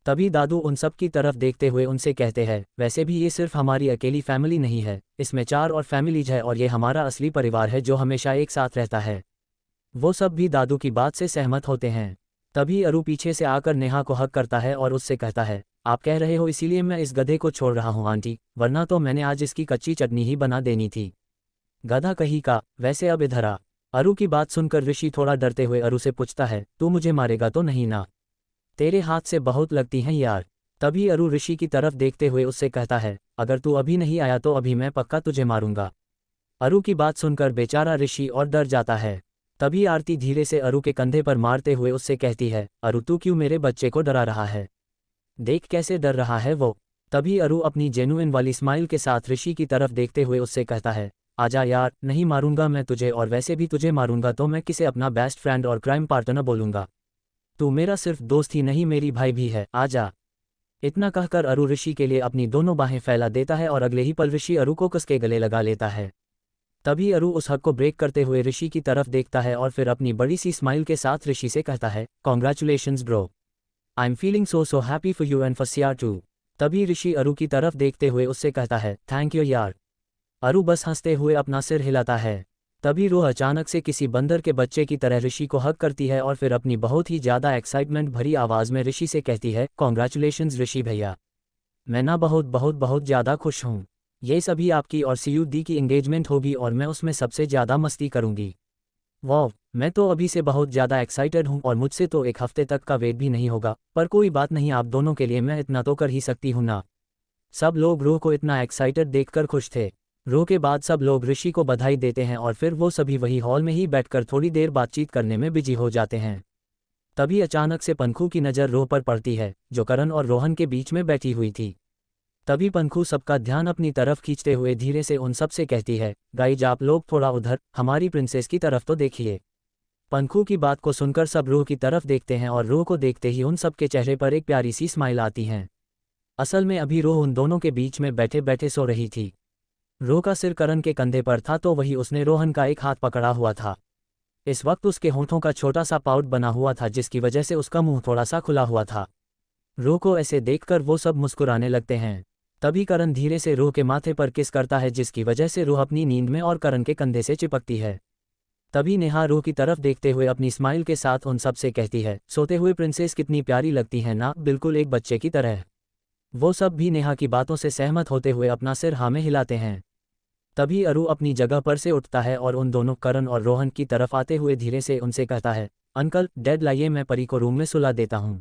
S1: तभी दादू उन सब की तरफ देखते हुए उनसे कहते हैं, वैसे भी ये सिर्फ हमारी अकेली फैमिली नहीं है, इसमें 4 और फैमिलीज है और ये हमारा असली परिवार है जो हमेशा एक साथ रहता है। वो सब भी दादू की बात से सहमत होते हैं। तभी अरु पीछे से आकर नेहा को हक करता है और उससे कहता है, आप कह रहे हो इसीलिए मैं इस गधे को छोड़ रहा हूँ आंटी, वरना तो मैंने आज इसकी कच्ची चटनी ही बना देनी थी। गधा कहीं का, वैसे अब इधर आ। अरु की बात सुनकर ऋषि थोड़ा डरते हुए अरु से पूछता है, तू मुझे मारेगा तो नहीं ना? तेरे हाथ से बहुत लगती हैं यार। तभी अरु ऋषि की तरफ देखते हुए उससे कहता है, अगर तू अभी नहीं आया तो अभी मैं पक्का तुझे मारूंगा। अरु की बात सुनकर बेचारा ऋषि और डर जाता है। तभी आरती धीरे से अरु के कंधे पर मारते हुए उससे कहती है, अरु तू क्यों मेरे बच्चे को डरा रहा है? देख कैसे डर रहा है वो। तभी अरु अपनी जेन्युइन वाली स्माइल के साथ ऋषि की तरफ देखते हुए उससे कहता है, आजा यार, नहीं मारूंगा मैं तुझे, और वैसे भी तुझे मारूंगा तो मैं किसे अपना बेस्ट फ्रेंड और क्राइम पार्टनर बोलूंगा। तू मेरा सिर्फ दोस्त ही नहीं मेरी भाई भी है, आजा। इतना कहकर अरु ऋषि के लिए अपनी दोनों बाहें फैला देता है और अगले ही पल ऋषि अरु को कस के गले लगा लेता है। तभी अरु उस हक को ब्रेक करते हुए ऋषि की तरफ देखता है और फिर अपनी बड़ी सी स्माइल के साथ ऋषि से कहता है, congratulations bro, I am feeling so happy for you and for Siya too. तभी ऋषि अरु की तरफ देखते हुए उससे कहता है, थैंक यू यार। अरु बस हंसते हुए अपना सिर हिलाता है। तभी रूह अचानक से किसी बंदर के बच्चे की तरह ऋषि को हक करती है और फिर अपनी बहुत ही ज़्यादा एक्साइटमेंट भरी आवाज़ में ऋषि से कहती है, कॉन्ग्रेचुलेशंस ऋषि भैया, मैं ना बहुत बहुत बहुत ज़्यादा खुश हूँ। ये सभी आपकी और सीयू दी की एंगेजमेंट होगी और मैं उसमें सबसे ज़्यादा मस्ती करूँगी। वाह, मैं तो अभी से बहुत ज़्यादा एक्साइटेड हूँ और मुझसे तो एक हफ्ते तक का वेट भी नहीं होगा, पर कोई बात नहीं, आप दोनों के लिए मैं इतना तो कर ही सकती हूँ ना। सब लोग रूह को इतना एक्साइटेड देखकर खुश थे। रूह के बाद सब लोग ऋषि को बधाई देते हैं और फिर वो सभी वही हॉल में ही बैठकर थोड़ी देर बातचीत करने में बिजी हो जाते हैं। तभी अचानक से पंखू की नज़र रूह पर पड़ती है, जो करण और रोहन के बीच में बैठी हुई थी। तभी पंखू सबका ध्यान अपनी तरफ खींचते हुए धीरे से उन सब से कहती है, गाइज आप लोग थोड़ा उधर हमारी प्रिंसेस की तरफ तो देखिए। पंखू की बात को सुनकर सब रूह की तरफ देखते हैं और रूह को देखते ही उन सब के चेहरे पर एक प्यारी सी स्माइल आती है। असल में अभी रूह उन दोनों के बीच में बैठे बैठे सो रही थी। रूह का सिर करण के कंधे पर था तो वही उसने रोहन का एक हाथ पकड़ा हुआ था। इस वक्त उसके होंठों का छोटा सा पाउट बना हुआ था जिसकी वजह से उसका मुंह थोड़ा सा खुला हुआ था। रूह को ऐसे देखकर वो सब मुस्कुराने लगते हैं। तभी करण धीरे से रूह के माथे पर किस करता है जिसकी वजह से रूह अपनी नींद में और करण के कंधे से चिपकती है। तभी नेहा रूह की तरफ देखते हुए अपनी स्माइल के साथ उन सब से कहती है, सोते हुए प्रिंसेस कितनी प्यारी लगती है ना, बिल्कुल एक बच्चे की तरह। वो सब भी नेहा की बातों से सहमत होते हुए अपना सिर हाँ में हिलाते हैं। तभी अरु अपनी जगह पर से उठता है और उन दोनों करण और रोहन की तरफ आते हुए धीरे से उनसे कहता है, अंकल डैड लाइए मैं परी को रूम में सुला देता हूँ।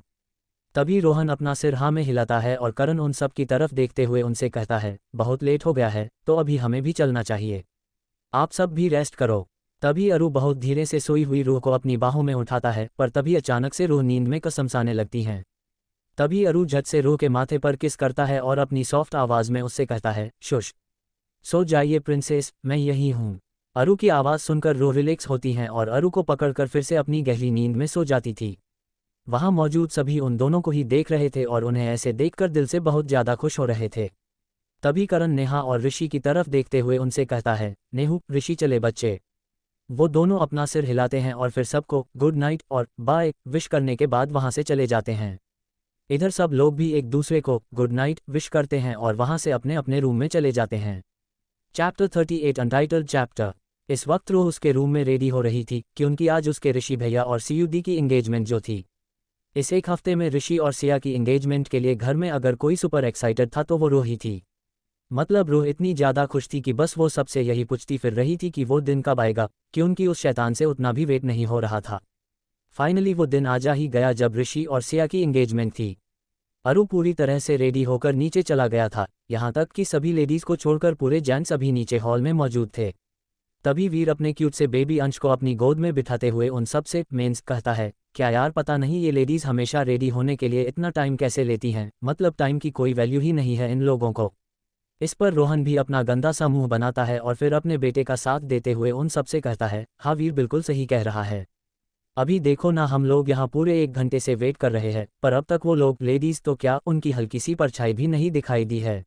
S1: तभी रोहन अपना सिर हाँ में हिलाता है और करण उन सब की तरफ देखते हुए उनसे कहता है, बहुत लेट हो गया है तो अभी हमें भी चलना चाहिए, आप सब भी रेस्ट करो। तभी अरु बहुत धीरे से सोई हुई रूह को अपनी बाहों में उठाता है, पर तभी अचानक से रूह नींद में कसमसाने लगती हैं। तभी अरु झट से रूह के माथे पर किस करता है और अपनी सॉफ्ट आवाज़ में उससे कहता है, शुश, सो जाइए प्रिंसेस, मैं यही हूँ। अरु की आवाज़ सुनकर रूह रिलैक्स होती हैं और अरु को पकड़कर फिर से अपनी गहरी नींद में सो जाती थी। वहाँ मौजूद सभी उन दोनों को ही देख रहे थे और उन्हें ऐसे देखकर दिल से बहुत ज़्यादा खुश हो रहे थे। तभी करण नेहा और ऋषि की तरफ देखते हुए उनसे कहता है, नेहू ऋषि चले बच्चे। वो दोनों अपना सिर हिलाते हैं और फिर सबको गुड नाइट और बाय विश करने के बाद वहाँ से चले जाते हैं। इधर सब लोग भी एक दूसरे को गुड नाइट विश करते हैं और वहाँ से अपने अपने रूम में चले जाते हैं। Chapter 38 untitled chapter. इस वक्त रूह उसके रूम में रेडी हो रही थी क्योंकि आज उसके ऋषि भैया और सीयू दी की एंगेजमेंट जो थी। इस एक हफ्ते में ऋषि और सिया की एंगेजमेंट के लिए घर में अगर कोई सुपर एक्साइटेड था तो वो रूह ही थी। मतलब रूह इतनी ज़्यादा खुश थी कि बस वो सबसे यही पूछती फिर रही थी कि वो दिन कब आएगा, क्योंकि उस शैतान से उतना भी वेट नहीं हो रहा था। फाइनली वो दिन आ जा ही गया जब ऋषि और सिया की एंगेजमेंट थी। अरु पूरी तरह से रेडी होकर नीचे चला गया था, यहाँ तक कि सभी लेडीज़ को छोड़कर पूरे जेंट्स अभी नीचे हॉल में मौजूद थे। तभी वीर अपने क्यूट से बेबी अंश को अपनी गोद में बिठाते हुए उन सब से मेंस कहता है, क्या यार पता नहीं ये लेडीज़ हमेशा रेडी होने के लिए इतना टाइम कैसे लेती हैं, मतलब टाइम की कोई वैल्यू ही नहीं है इन लोगों को। इस पर रोहन भी अपना गंदा सा मुंह बनाता है और फिर अपने बेटे का साथ देते हुए उन सब से कहता है, हाँ वीर बिल्कुल सही कह रहा है। अभी देखो ना हम लोग यहाँ पूरे 1 घंटे से वेट कर रहे हैं पर अब तक वो लोग लेडीज़ तो क्या उनकी हल्की सी परछाई भी नहीं दिखाई दी है।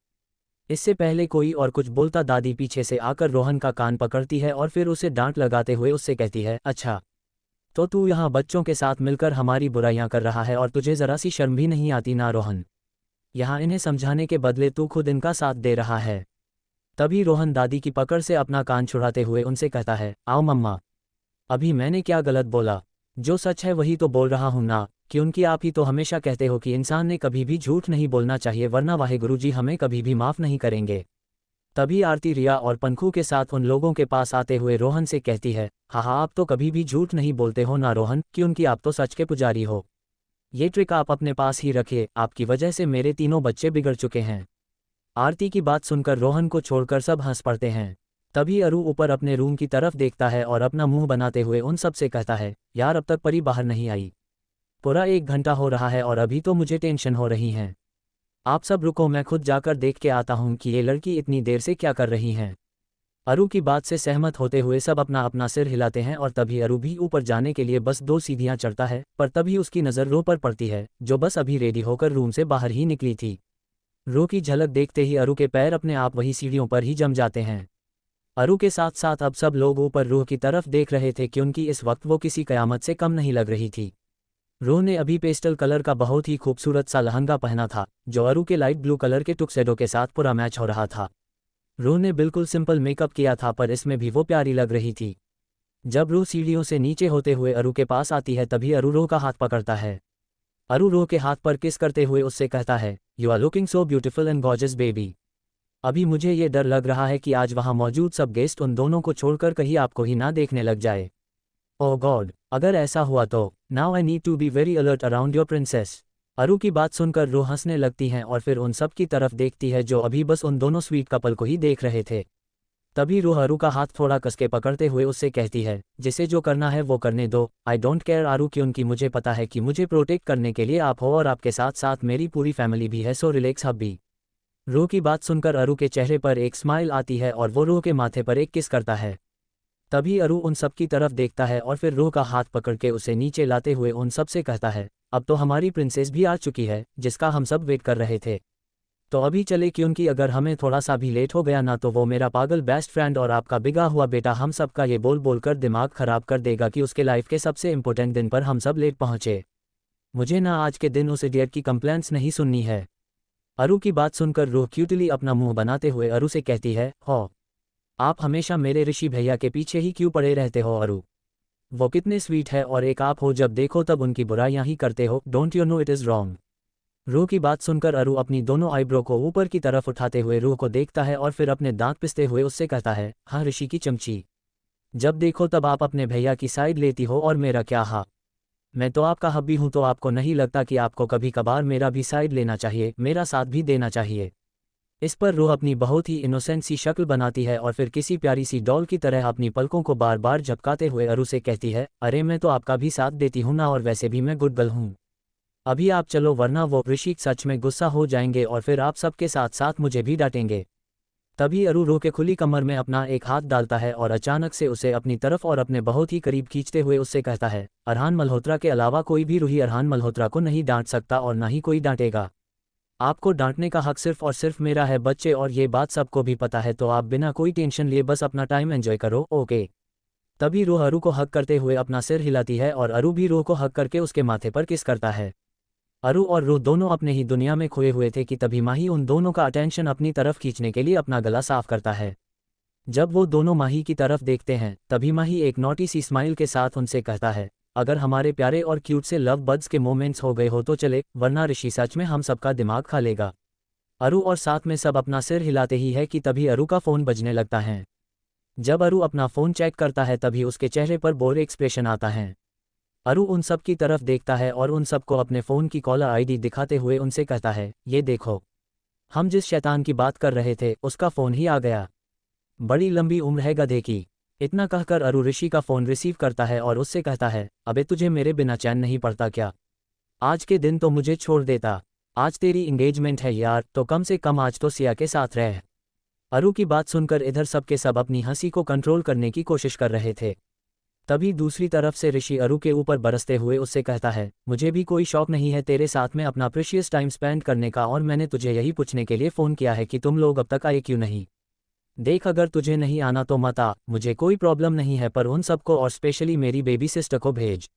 S1: इससे पहले कोई और कुछ बोलता दादी पीछे से आकर रोहन का कान पकड़ती है और फिर उसे डांट लगाते हुए उससे कहती है, अच्छा तो तू यहाँ बच्चों के साथ मिलकर हमारी बुराइयाँ कर रहा है और तुझे ज़रा सी शर्म भी नहीं आती ना रोहन? यहाँ इन्हें समझाने के बदले तू खुद इनका साथ दे रहा है। तभी रोहन दादी की पकड़ से अपना कान छुड़ाते हुए उनसे कहता है, आओ मम्मा, अभी मैंने क्या गलत बोला? जो सच है वही तो बोल रहा हूँ ना, क्योंकि आप ही तो हमेशा कहते हो कि इंसान ने कभी भी झूठ नहीं बोलना चाहिए वरना वाहेगुरु जी हमें कभी भी माफ़ नहीं करेंगे। तभी आरती रिया और पंखू के साथ उन लोगों के पास आते हुए रोहन से कहती है, हाँ आप तो कभी भी झूठ नहीं बोलते हो ना रोहन, क्योंकि आप तो सच के पुजारी हो। ये ट्रिक आप अपने पास ही रखिए, आपकी वजह से मेरे तीनों बच्चे बिगड़ चुके हैं। आरती की बात सुनकर रोहन को छोड़कर सब हंस पड़ते हैं। तभी अरु ऊपर अपने रूम की तरफ देखता है और अपना मुंह बनाते हुए उन सब से कहता है, यार अब तक परी बाहर नहीं आई। पूरा 1 घंटा हो रहा है और अभी तो मुझे टेंशन हो रही है। आप सब रुको, मैं खुद जाकर देख के आता हूँ कि ये लड़की इतनी देर से क्या कर रही हैं। अरु की बात से सहमत होते हुए सब अपना अपना सिर हिलाते हैं और तभी अरु भी ऊपर जाने के लिए बस 2 सीढ़ियां चढ़ता है, पर तभी उसकी नज़र रो पर पड़ती है, जो बस अभी रेडी होकर रूम से बाहर ही निकली थी। रो की झलक देखते ही अरु के पैर अपने आप वही सीढ़ियों पर ही जम जाते हैं। अरु के साथ साथ अब सब लोग ऊपर रूह की तरफ देख रहे थे क्योंकि इस वक्त वो किसी कयामत से कम नहीं लग रही थी। रूह ने अभी पेस्टल कलर का बहुत ही खूबसूरत सा लहंगा पहना था, जो अरु के लाइट ब्लू कलर के टुक्सेडो के साथ पूरा मैच हो रहा था। रूह ने बिल्कुल सिंपल मेकअप किया था, पर इसमें भी वो प्यारी लग रही थी। जब रूह सीढ़ियों से नीचे होते हुए अरु के पास आती है तभी अरु रूह का हाथ पकड़ता है। अरु रूह के हाथ पर किस करते हुए उससे कहता है, you are looking so beautiful and gorgeous baby. अभी मुझे ये डर लग रहा है कि आज वहाँ मौजूद सब गेस्ट उन दोनों को छोड़कर कहीं आपको ही ना देखने लग जाए। ओह गॉड, अगर ऐसा हुआ तो now I need to be very alert around your princess. Aru की बात सुनकर रूह हंसने लगती हैं और फिर उन सब की तरफ देखती है जो अभी बस उन दोनों स्वीट कपल को ही देख रहे थे। तभी रूह अरु का हाथ थोड़ा कसके पकड़ते हुए उससे कहती है, जिसे जो करना है वो करने दो, आई डोंट केयर आरू, क्योंकि मुझे पता है कि मुझे प्रोटेक्ट करने के लिए आप हो और आपके साथ साथ मेरी पूरी फैमिली भी है, सो रिलैक्स हब्बी। रूह की बात सुनकर अरु के चेहरे पर एक स्माइल आती है और वो रूह के माथे पर एक किस करता है। तभी अरु उन सब की तरफ देखता है और फिर रूह का हाथ पकड़ के उसे नीचे लाते हुए उन सब से कहता है, अब तो हमारी प्रिंसेस भी आ चुकी है, जिसका हम सब वेट कर रहे थे। तो अभी चले, क्योंकि अगर हमें थोड़ा सा भी लेट हो गया ना तो वो मेरा पागल बेस्ट फ्रेंड और आपका बिगा हुआ बेटा हम सब का ये बोल बोलकर दिमाग खराब कर देगा कि उसके लाइफ के सबसे इंपॉर्टेंट दिन पर हम सब लेट पहुंचे। मुझे ना आज के दिन उस इडियट की कंप्लेंट्स नहीं सुननी है। अरु की बात सुनकर रूह क्यूटली अपना मुंह बनाते हुए अरु से कहती है, हो आप हमेशा मेरे ऋषि भैया के पीछे ही क्यों पड़े रहते हो अरु? वो कितने स्वीट है और एक आप हो, जब देखो तब उनकी बुराइयां ही करते हो, don't you know it is wrong. रूह की बात सुनकर अरु अपनी दोनों आईब्रो को ऊपर की तरफ उठाते हुए रूह को देखता है और फिर अपने दांत पिसते हुए उससे कहता है, हाँ ऋषि की चमची, जब देखो तब आप अपने भैया की साइड लेती हो और मेरा क्या? हाँ, मैं तो आपका हब्बी हूं, तो आपको नहीं लगता कि आपको कभी कभार मेरा भी साइड लेना चाहिए, मेरा साथ भी देना चाहिए? इस पर रूह अपनी बहुत ही इनोसेंट सी शक्ल बनाती है और फिर किसी प्यारी सी डॉल की तरह अपनी पलकों को बार बार झपकाते हुए अरु से कहती है, अरे मैं तो आपका भी साथ देती हूँ ना, और वैसे भी मैं गुड गर्ल हूँ। अभी आप चलो, वरना वो ऋषि सच में गुस्सा हो जाएंगे और फिर आप सबके साथ साथ मुझे भी डांटेंगे। तभी अरु रूह के खुली कमर में अपना एक हाथ डालता है और अचानक से उसे अपनी तरफ और अपने बहुत ही करीब खींचते हुए उससे कहता है, अरहान मल्होत्रा के अलावा कोई भी रूही अरहान मल्होत्रा को नहीं डांट सकता और ना ही कोई डांटेगा। आपको डांटने का हक सिर्फ और सिर्फ मेरा है बच्चे, और ये बात सबको भी पता है, तो आप बिना कोई टेंशन लिए बस अपना टाइम एंजॉय करो, ओके? तभी रूह अरु को हक करते हुए अपना सिर हिलाती है और अरु भी रूह को हक करके उसके माथे पर किस करता है। अरु और रूह दोनों अपने ही दुनिया में खोए हुए थे कि तभी माही उन दोनों का अटेंशन अपनी तरफ खींचने के लिए अपना गला साफ करता है। जब वो दोनों माही की तरफ देखते हैं तभी माही एक नॉटी सी स्माइल के साथ उनसे कहता है, अगर हमारे प्यारे और क्यूट से लव बर्ड्स के मोमेंट्स हो गए हो तो चले, वरना ऋषि सच में हम सबका दिमाग खा लेगा। अरु और साथ में सब अपना सिर हिलाते ही है कि तभी अरु का फ़ोन बजने लगता है। जब अरु अपना फ़ोन चेक करता है तभी उसके चेहरे पर बोर एक्सप्रेशन आता है। अरु उन सब की तरफ देखता है और उन सबको अपने फ़ोन की कॉलर आईडी दिखाते हुए उनसे कहता है, ये देखो, हम जिस शैतान की बात कर रहे थे उसका फ़ोन ही आ गया। बड़ी लंबी उम्र है गधे की। इतना कहकर अरु ऋषि का फ़ोन रिसीव करता है और उससे कहता है, अबे तुझे मेरे बिना चैन नहीं पड़ता क्या? आज के दिन तो मुझे छोड़ देता। आज तेरी इंगेजमेंट है यार, तो कम से कम आज तो सिया के साथ रह। अरु की बात सुनकर इधर सबके सब अपनी हंसी को कंट्रोल करने की कोशिश कर रहे थे। तभी दूसरी तरफ से ऋषि अरु के ऊपर बरसते हुए उससे कहता है, मुझे भी कोई शौक नहीं है तेरे साथ में अपना प्रीशियस टाइम स्पेंड करने का, और मैंने तुझे यही पूछने के लिए फ़ोन किया है कि तुम लोग अब तक आए क्यों नहीं। देख, अगर तुझे नहीं आना तो मत आ, मुझे कोई प्रॉब्लम नहीं है, पर उन सबको और स्पेशली मेरी बेबी सिस्टर को भेज।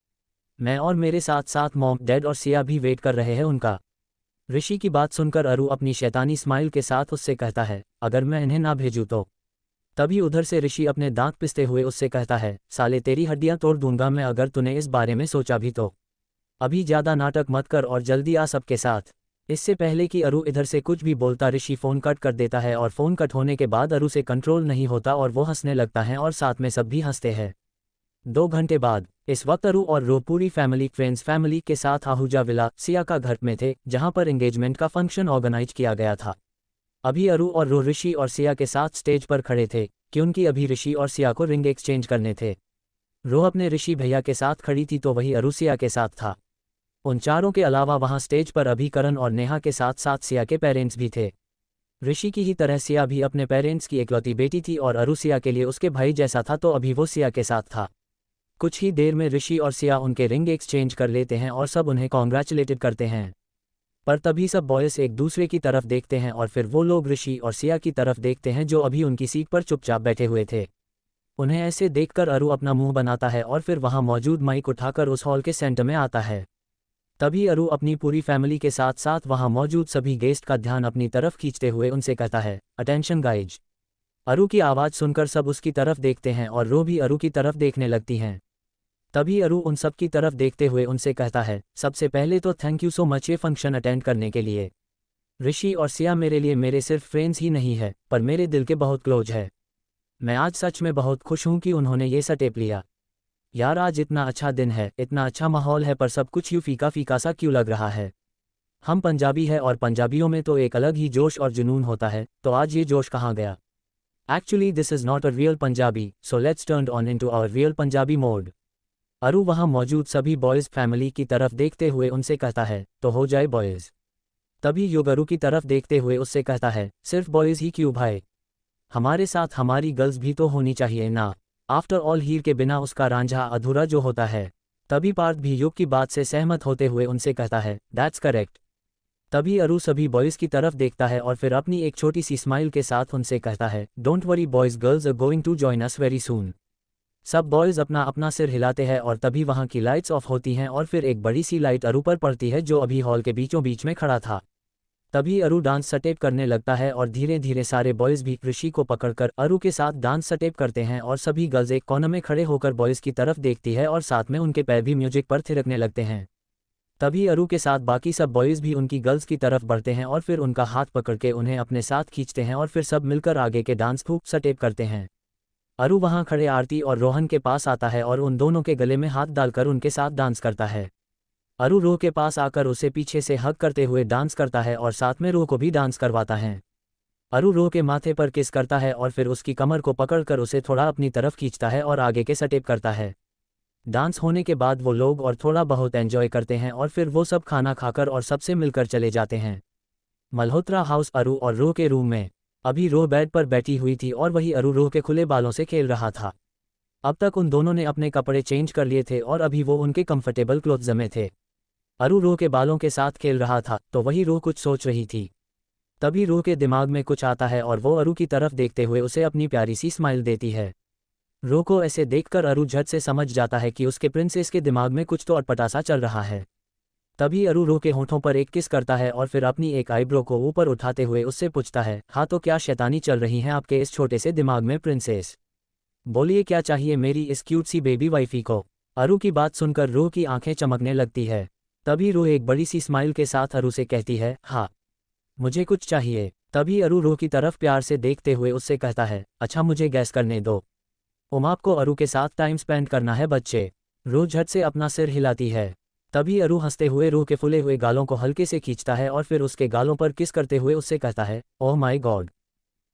S1: मैं और मेरे साथ साथ मॉम, डैड और सिया भी वेट कर रहे हैं उनका। ऋषि की बात सुनकर अरु अपनी शैतानी स्माइल के साथ उससे कहता है, अगर मैं इन्हें ना भेजूँ तो? तभी उधर से ऋषि अपने दांत पिसते हुए उससे कहता है, साले तेरी हड्डियां तोड़ दूंगा मैं अगर तूने इस बारे में सोचा भी तो। अभी ज़्यादा नाटक मत कर और जल्दी आ सबके साथ। इससे पहले कि अरु इधर से कुछ भी बोलता ऋषि फ़ोन कट कर देता है और फ़ोन कट होने के बाद अरु से कंट्रोल नहीं होता और वो हंसने लगता है और साथ में सब भी हंसते हैं। 2 घंटे बाद इस वक्त अरु और रो पूरी फैमिली फ्रेंड्स फैमिली के साथ आहूजा विला सिया का घर में थे, जहां पर एंगेजमेंट का फंक्शन ऑर्गेनाइज किया गया था। अभी अरु और रो ऋषि और सिया के साथ स्टेज पर खड़े थे क्योंकि अभी ऋषि और सिया को रिंग एक्सचेंज करने थे। रो अपने ऋषि भैया के साथ खड़ी थी तो वही अरु सिया के साथ था। उन चारों के अलावा वहां स्टेज पर अभी करण और नेहा के साथ साथ सिया के पेरेंट्स भी थे। ऋषि की ही तरह सिया भी अपने पेरेंट्स की इकलौती बेटी थी और अरु सिया के लिए उसके भाई जैसा था तो अभी वो सिया के साथ था। कुछ ही देर में ऋषि और सिया उनके रिंग एक्सचेंज कर लेते हैं और सब उन्हें कॉन्ग्रेचुलेटेड करते हैं। पर तभी सब बॉयज एक दूसरे की तरफ देखते हैं और फिर वो लोग ऋषि और सिया की तरफ देखते हैं जो अभी उनकी सीट पर चुपचाप बैठे हुए थे। उन्हें ऐसे देखकर अरु अपना मुंह बनाता है और फिर वहां मौजूद माइक उठाकर उस हॉल के सेंटर में आता है। तभी अरु अपनी पूरी फैमिली के साथ साथ वहां मौजूद सभी गेस्ट का ध्यान अपनी तरफ खींचते हुए उनसे कहता है, अटेंशन गाइज। अरु की आवाज़ सुनकर सब उसकी तरफ देखते हैं और रो भी अरु की तरफ देखने लगती हैं। तभी अरु उन सब की तरफ देखते हुए उनसे कहता है, सबसे पहले तो थैंक यू सो मच ये फंक्शन अटेंड करने के लिए। ऋषि और सिया मेरे लिए मेरे सिर्फ फ्रेंड्स ही नहीं है पर मेरे दिल के बहुत क्लोज है। मैं आज सच में बहुत खुश हूं कि उन्होंने ये स्टेप लिया। यार आज इतना अच्छा दिन है, इतना अच्छा माहौल है पर सब कुछ यूं फीका फीका सा क्यों लग रहा है। हम पंजाबी है और पंजाबियों में तो एक अलग ही जोश और जुनून होता है, तो आज ये जोश कहाँ गया। Actually this is not a real Punjabi, so let's turn on into our real Punjabi mode. Aru वहां मौजूद सभी बॉयज़ फैमिली की तरफ देखते हुए उनसे कहता है, तो हो जाए बॉयज़। तभी युग अरु की तरफ देखते हुए उससे कहता है, सिर्फ बॉयज़ ही क्यों भाई, हमारे साथ हमारी गर्ल्स भी तो होनी चाहिए ना। आफ्टर ऑल हीर के बिना उसका रांझा अधूरा जो होता है। तभी पार्थ भी युग की बात से सहमत होते हुए उनसे कहता है, दैट्स करेक्ट। तभी अरु सभी बॉयज़ की तरफ देखता है और फिर अपनी एक छोटी सी स्माइल के साथ उनसे कहता है, don't worry boys, girls are going to join us very soon. सब बॉयज़ अपना अपना सिर हिलाते हैं और तभी वहां की लाइट्स ऑफ होती हैं और फिर एक बड़ी सी लाइट अरु पर पड़ती है जो अभी हॉल के बीचों बीच में खड़ा था। तभी अरु डांस स्टेप करने लगता है और धीरे धीरे सारे बॉयज़ भी ऋषि को पकड़कर अरु के साथ डांस स्टेप करते हैं और सभी गर्ल्स एक कोने में खड़े होकर बॉयज़ की तरफ देखती है और साथ में उनके पैर भी म्यूजिक पर थिरकने लगते हैं। तभी अरु के साथ बाकी सब बॉयज़ भी उनकी गर्ल्स की तरफ बढ़ते हैं और फिर उनका हाथ पकड़ के उन्हें अपने साथ खींचते हैं और फिर सब मिलकर आगे के डांस खूब स्टेप करते हैं। अरु वहां खड़े आरती और रोहन के पास आता है और उन दोनों के गले में हाथ डालकर उनके साथ डांस करता है। अरु रो के पास आकर उसे पीछे से हग करते हुए डांस करता है और साथ में रो को भी डांस करवाता है। अरु रो के माथे पर किस करता है और फिर उसकी कमर को पकड़कर उसे थोड़ा अपनी तरफ खींचता है और आगे के स्टेप करता है। डांस होने के बाद वो लोग और थोड़ा बहुत एंजॉय करते हैं और फिर वो सब खाना खाकर और सबसे मिलकर चले जाते हैं। मल्होत्रा हाउस। अरु और रो के रूम में अभी रो बेड पर बैठी हुई थी और वही अरु रो के खुले बालों से खेल रहा था। अब तक उन दोनों ने अपने कपड़े चेंज कर लिए थे और अभी वो उनके कंफर्टेबल क्लोथ्स में थे। अरु रो के बालों के साथ खेल रहा था तो वही रो कुछ सोच रही थी। तभी रो के दिमाग में कुछ आता है और वो अरु की तरफ देखते हुए उसे अपनी प्यारी सी स्माइल देती है। रो को ऐसे देखकर अरु झट से समझ जाता है कि उसके प्रिंसेस के दिमाग में कुछ तो अटपटा सा चल रहा है। तभी अरु रो के होठों पर एक किस करता है और फिर अपनी एक आईब्रो को ऊपर उठाते हुए उससे पूछता है, हाँ तो क्या शैतानी चल रही हैं आपके इस छोटे से दिमाग में प्रिंसेस? बोलिए क्या चाहिए मेरी इस क्यूट सी बेबी वाइफी को? अरु की बात सुनकर रो की आंखें चमकने लगती है। तभी रो एक बड़ी सी स्माइल के साथ अरु से कहती है, हाँ मुझे कुछ चाहिए। तभी अरु रो की तरफ प्यार से देखते हुए उससे कहता है, अच्छा मुझे गैस करने दो। आपको अरु के साथ टाइम स्पेंड करना है बच्चे। रो झट से अपना सिर हिलाती है। तभी अरु हंसते हुए रो के फुले हुए गालों को हल्के से खींचता है और फिर उसके गालों पर किस करते हुए उससे कहता है, ओह माय गॉड,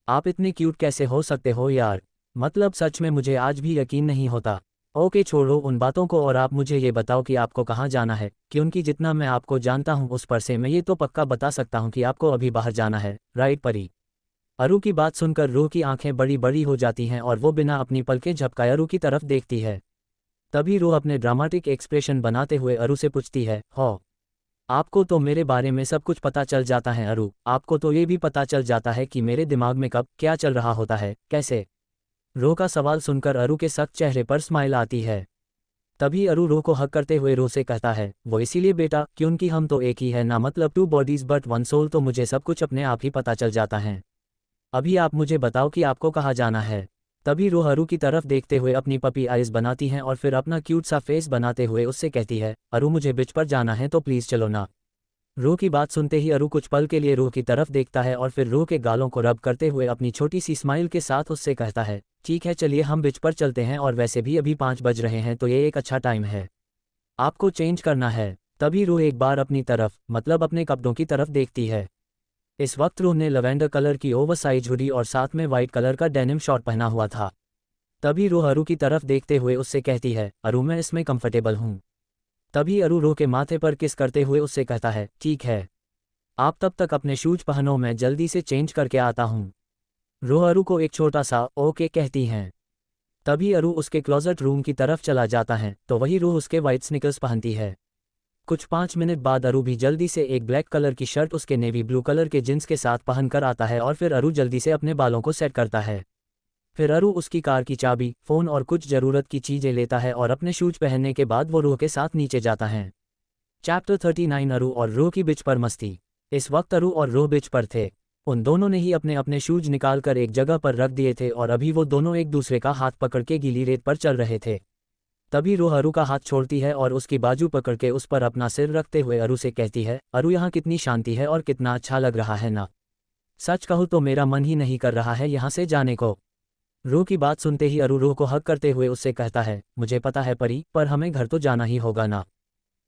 S1: आप इतने क्यूट कैसे हो सकते हो यार, मतलब सच में मुझे आज भी यकीन नहीं होता। ओके छोड़ो उन बातों को और आप मुझे ये बताओ कि आपको कहाँ जाना है, क्योंकि जितना मैं आपको जानता हूँ उस पर से मैं ये तो पक्का बता सकता हूँ कि आपको अभी बाहर जाना है, राइट परी? अरु की बात सुनकर रो की आंखें बड़ी बड़ी हो जाती हैं और वो बिना अपनी पलकें झपकाए अरु की तरफ देखती है। तभी रो अपने ड्रामेटिक एक्सप्रेशन बनाते हुए अरु से पूछती है, हो आपको तो मेरे बारे में सब कुछ पता चल जाता है अरु, आपको तो ये भी पता चल जाता है कि मेरे दिमाग में कब क्या चल रहा होता है, कैसे? रो का सवाल सुनकर अरु के सख्त चेहरे पर स्माइल आती है। तभी अरु रो को हक करते हुए रो से कहता है, वो इसीलिए बेटा क्योंकि हम तो एक ही है ना, मतलब two bodies but one soul, तो मुझे सब कुछ अपने आप ही पता चल जाता है। अभी आप मुझे बताओ कि आपको कहाँ जाना है। तभी रो अरु की तरफ देखते हुए अपनी पपी आइज बनाती हैं और फिर अपना क्यूट सा फेस बनाते हुए उससे कहती है, अरु मुझे बीच पर जाना है तो प्लीज़ चलो ना। रो की बात सुनते ही अरु कुछ पल के लिए रो की तरफ देखता है और फिर रो के गालों को रब करते हुए अपनी छोटी सी स्माइल के साथ उससे कहता है, ठीक है चलिए हम बीच पर चलते हैं, और वैसे भी अभी 5 बज रहे हैं तो ये एक अच्छा टाइम है, आपको चेंज करना है। तभी रो एक बार अपनी तरफ मतलब अपने कपड़ों की तरफ देखती है। इस वक्त रूह ने लवेंडर कलर की ओवरसाइज हुडी और साथ में वाइट कलर का डेनिम शॉर्ट पहना हुआ था। तभी रूह अरु की तरफ देखते हुए उससे कहती है, अरु मैं इसमें कंफर्टेबल हूँ। तभी अरु रूह के माथे पर किस करते हुए उससे कहता है, ठीक है, आप तब तक अपने शूज पहनो, मैं जल्दी से चेंज करके आता हूँ। रूह अरु को एक छोटा सा ओके कहती हैं। तभी अरु उसके क्लोजेट रूम की तरफ चला जाता है तो वही रूह उसके वाइट स्निकर्स पहनती है। कुछ 5 मिनट बाद अरु भी जल्दी से एक ब्लैक कलर की शर्ट उसके नेवी ब्लू कलर के जींस के साथ पहन कर आता है और फिर अरु जल्दी से अपने बालों को सेट करता है। फिर अरु उसकी कार की चाबी, फ़ोन और कुछ ज़रूरत की चीज़ें लेता है और अपने शूज पहनने के बाद वो रूह के साथ नीचे जाता है। चैप्टर 39 अरु और रूह की बिच पर मस्ती। इस वक्त अरु और रूह बिच पर थे। उन दोनों ने ही अपने अपने शूज निकालकर एक जगह पर रख दिए थे और अभी वो दोनों एक दूसरे का हाथ पकड़ के गीली रेत पर चल रहे थे। तभी रूह अरु का हाथ छोड़ती है और उसकी बाजू पकड़ के उस पर अपना सिर रखते हुए अरु से कहती है, अरु यहाँ कितनी शांति है और कितना अच्छा लग रहा है ना। सच कहूँ तो मेरा मन ही नहीं कर रहा है यहाँ से जाने को। रूह की बात सुनते ही अरु रूह को हग करते हुए उससे कहता है, मुझे पता है परी, पर हमें घर तो जाना ही होगा ना।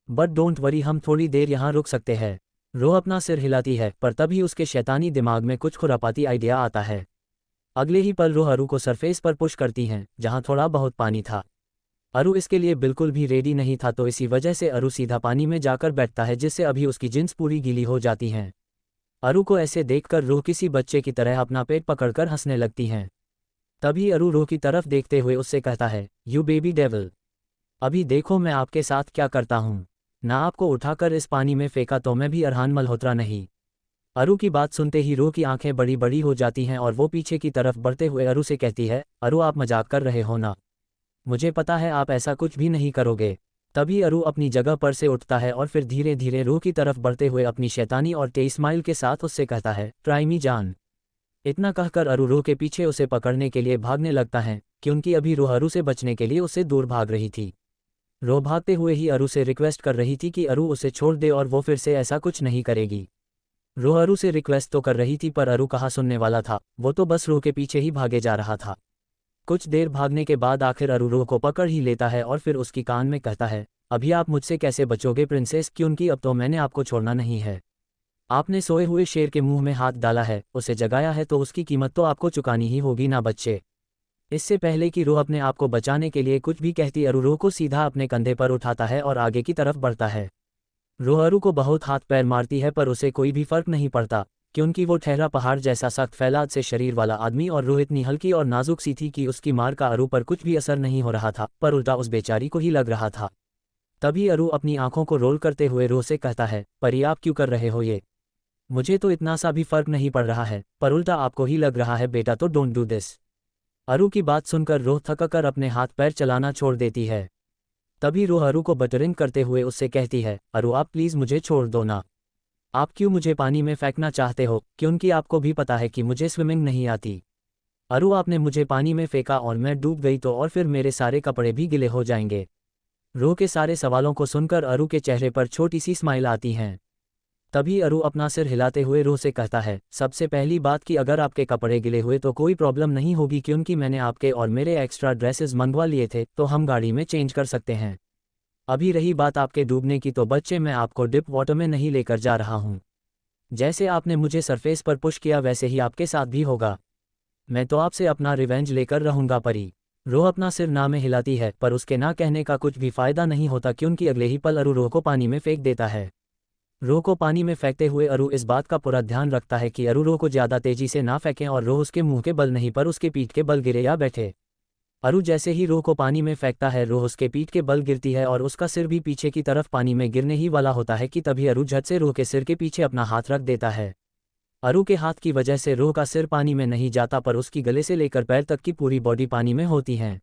S1: बट डोंट वरी, हम थोड़ी देर यहाँ रुक सकते हैं। रूह अपना सिर हिलाती है पर तभी उसके शैतानी दिमाग में कुछ खुरापाती आइडिया आता है। अगले ही पल रूह अरु को सरफेस पर पुश करती हैं जहाँ थोड़ा बहुत पानी था। अरु इसके लिए बिल्कुल भी रेडी नहीं था तो इसी वजह से अरु सीधा पानी में जाकर बैठता है जिससे अभी उसकी जींस पूरी गीली हो जाती हैं। अरु को ऐसे देखकर रूह किसी बच्चे की तरह अपना पेट पकड़कर हंसने लगती हैं। तभी अरु रूह की तरफ देखते हुए उससे कहता है, यू बेबी डेविल, अभी देखो मैं आपके साथ क्या करता हूँ। ना आपको उठाकर इस पानी में फेंका तो मैं भी अरहान मल्होत्रा नहीं। अरु की बात सुनते ही रूह की आंखें बड़ी बड़ी हो जाती हैं और वो पीछे की तरफ बढ़ते हुए अरु से कहती है, अरु आप मजाक कर रहे हो ना, मुझे पता है आप ऐसा कुछ भी नहीं करोगे। तभी अरु अपनी जगह पर से उठता है और फिर धीरे धीरे रूह की तरफ बढ़ते हुए अपनी शैतानी और तेज स्माइल के साथ उससे कहता है, ट्राई मी जान। इतना कहकर अरु रूह के पीछे उसे पकड़ने के लिए भागने लगता है क्योंकि अभी रूह अरु से बचने के लिए उससे दूर भाग रही थी। रूह भागते हुए ही अरु से रिक्वेस्ट कर रही थी कि अरु उसे छोड़ दे और वो फिर से ऐसा कुछ नहीं करेगी। रूह अरु से रिक्वेस्ट तो कर रही थी पर अरु कहाँ सुनने वाला था, वो तो बस रूह के पीछे ही भागे जा रहा था। कुछ देर भागने के बाद आखिर अरु रूह को पकड़ ही लेता है और फिर उसकी कान में कहता है, अभी आप मुझसे कैसे बचोगे प्रिंसेस, क्योंकि अब तो मैंने आपको छोड़ना नहीं है। आपने सोए हुए शेर के मुंह में हाथ डाला है, उसे जगाया है तो उसकी कीमत तो आपको चुकानी ही होगी ना बच्चे। इससे पहले कि रूह अपने आप को बचाने के लिए कुछ भी कहती अरु रूह को सीधा अपने कंधे पर उठाता है और आगे की तरफ बढ़ता है। रूह अरु को बहुत हाथ पैर मारती है पर उसे कोई भी फर्क नहीं पड़ता क्योंकि वो ठहरा पहाड़ जैसा सख्त फैलाद से शरीर वाला आदमी और रूह इतनी हल्की और नाजुक सी थी कि उसकी मार का अरु पर कुछ भी असर नहीं हो रहा था, पर उल्टा उस बेचारी को ही लग रहा था। तभी अरु अपनी आंखों को रोल करते हुए रूह से कहता है, परी आप क्यों कर रहे हो ये? मुझे तो इतना सा भी फर्क नहीं पड़ रहा है, पर उल्टा आपको ही लग रहा है बेटा, तो डोंट डू दिस। अरु की बात सुनकर रूह थककर अपने हाथ पैर चलाना छोड़ देती है। तभी रूह अरु को बटरिंग करते हुए उससे कहती है, अरु आप प्लीज़ मुझे छोड़ दो ना। आप क्यों मुझे पानी में फेंकना चाहते हो, क्योंकि आपको भी पता है कि मुझे स्विमिंग नहीं आती। अरु आपने मुझे पानी में फेंका और मैं डूब गई तो और फिर मेरे सारे कपड़े भी गिले हो जाएंगे। रूह के सारे सवालों को सुनकर अरु के चेहरे पर छोटी सी स्माइल आती हैं। तभी अरु अपना सिर हिलाते हुए रूह से कहता है, सबसे पहली बात कि अगर आपके कपड़े गिले हुए तो कोई प्रॉब्लम नहीं होगी क्योंकि मैंने आपके और मेरे एक्स्ट्रा ड्रेसेस मंगवा लिए थे तो हम गाड़ी में चेंज कर सकते हैं। अभी रही बात आपके डूबने की तो बच्चे मैं आपको डिप वाटर में नहीं लेकर जा रहा हूँ। जैसे आपने मुझे सरफेस पर पुश किया वैसे ही आपके साथ भी होगा। मैं तो आपसे अपना रिवेंज लेकर रहूँगा परी। रूह अपना सिर ना में हिलाती है पर उसके ना कहने का कुछ भी फायदा नहीं होता क्योंकि अगले ही पल अरु रूह को पानी में फेंक देता है। रूह को पानी में फेंकते हुए अरु इस बात का पूरा ध्यान रखता है कि अरु रूह को ज़्यादा तेजी से ना फेंकें और रूह उसके मुंह के बल नहीं पर उसके पीठ के बल गिरे या बैठे। अरु जैसे ही रूह को पानी में फेंकता है रूह उसके पीठ के बल गिरती है और उसका सिर भी पीछे की तरफ पानी में गिरने ही वाला होता है कि तभी अरु झट से रूह के सिर के पीछे अपना हाथ रख देता है। अरु के हाथ की वजह से रूह का सिर पानी में नहीं जाता पर उसकी गले से लेकर पैर तक की पूरी बॉडी पानी में होती है।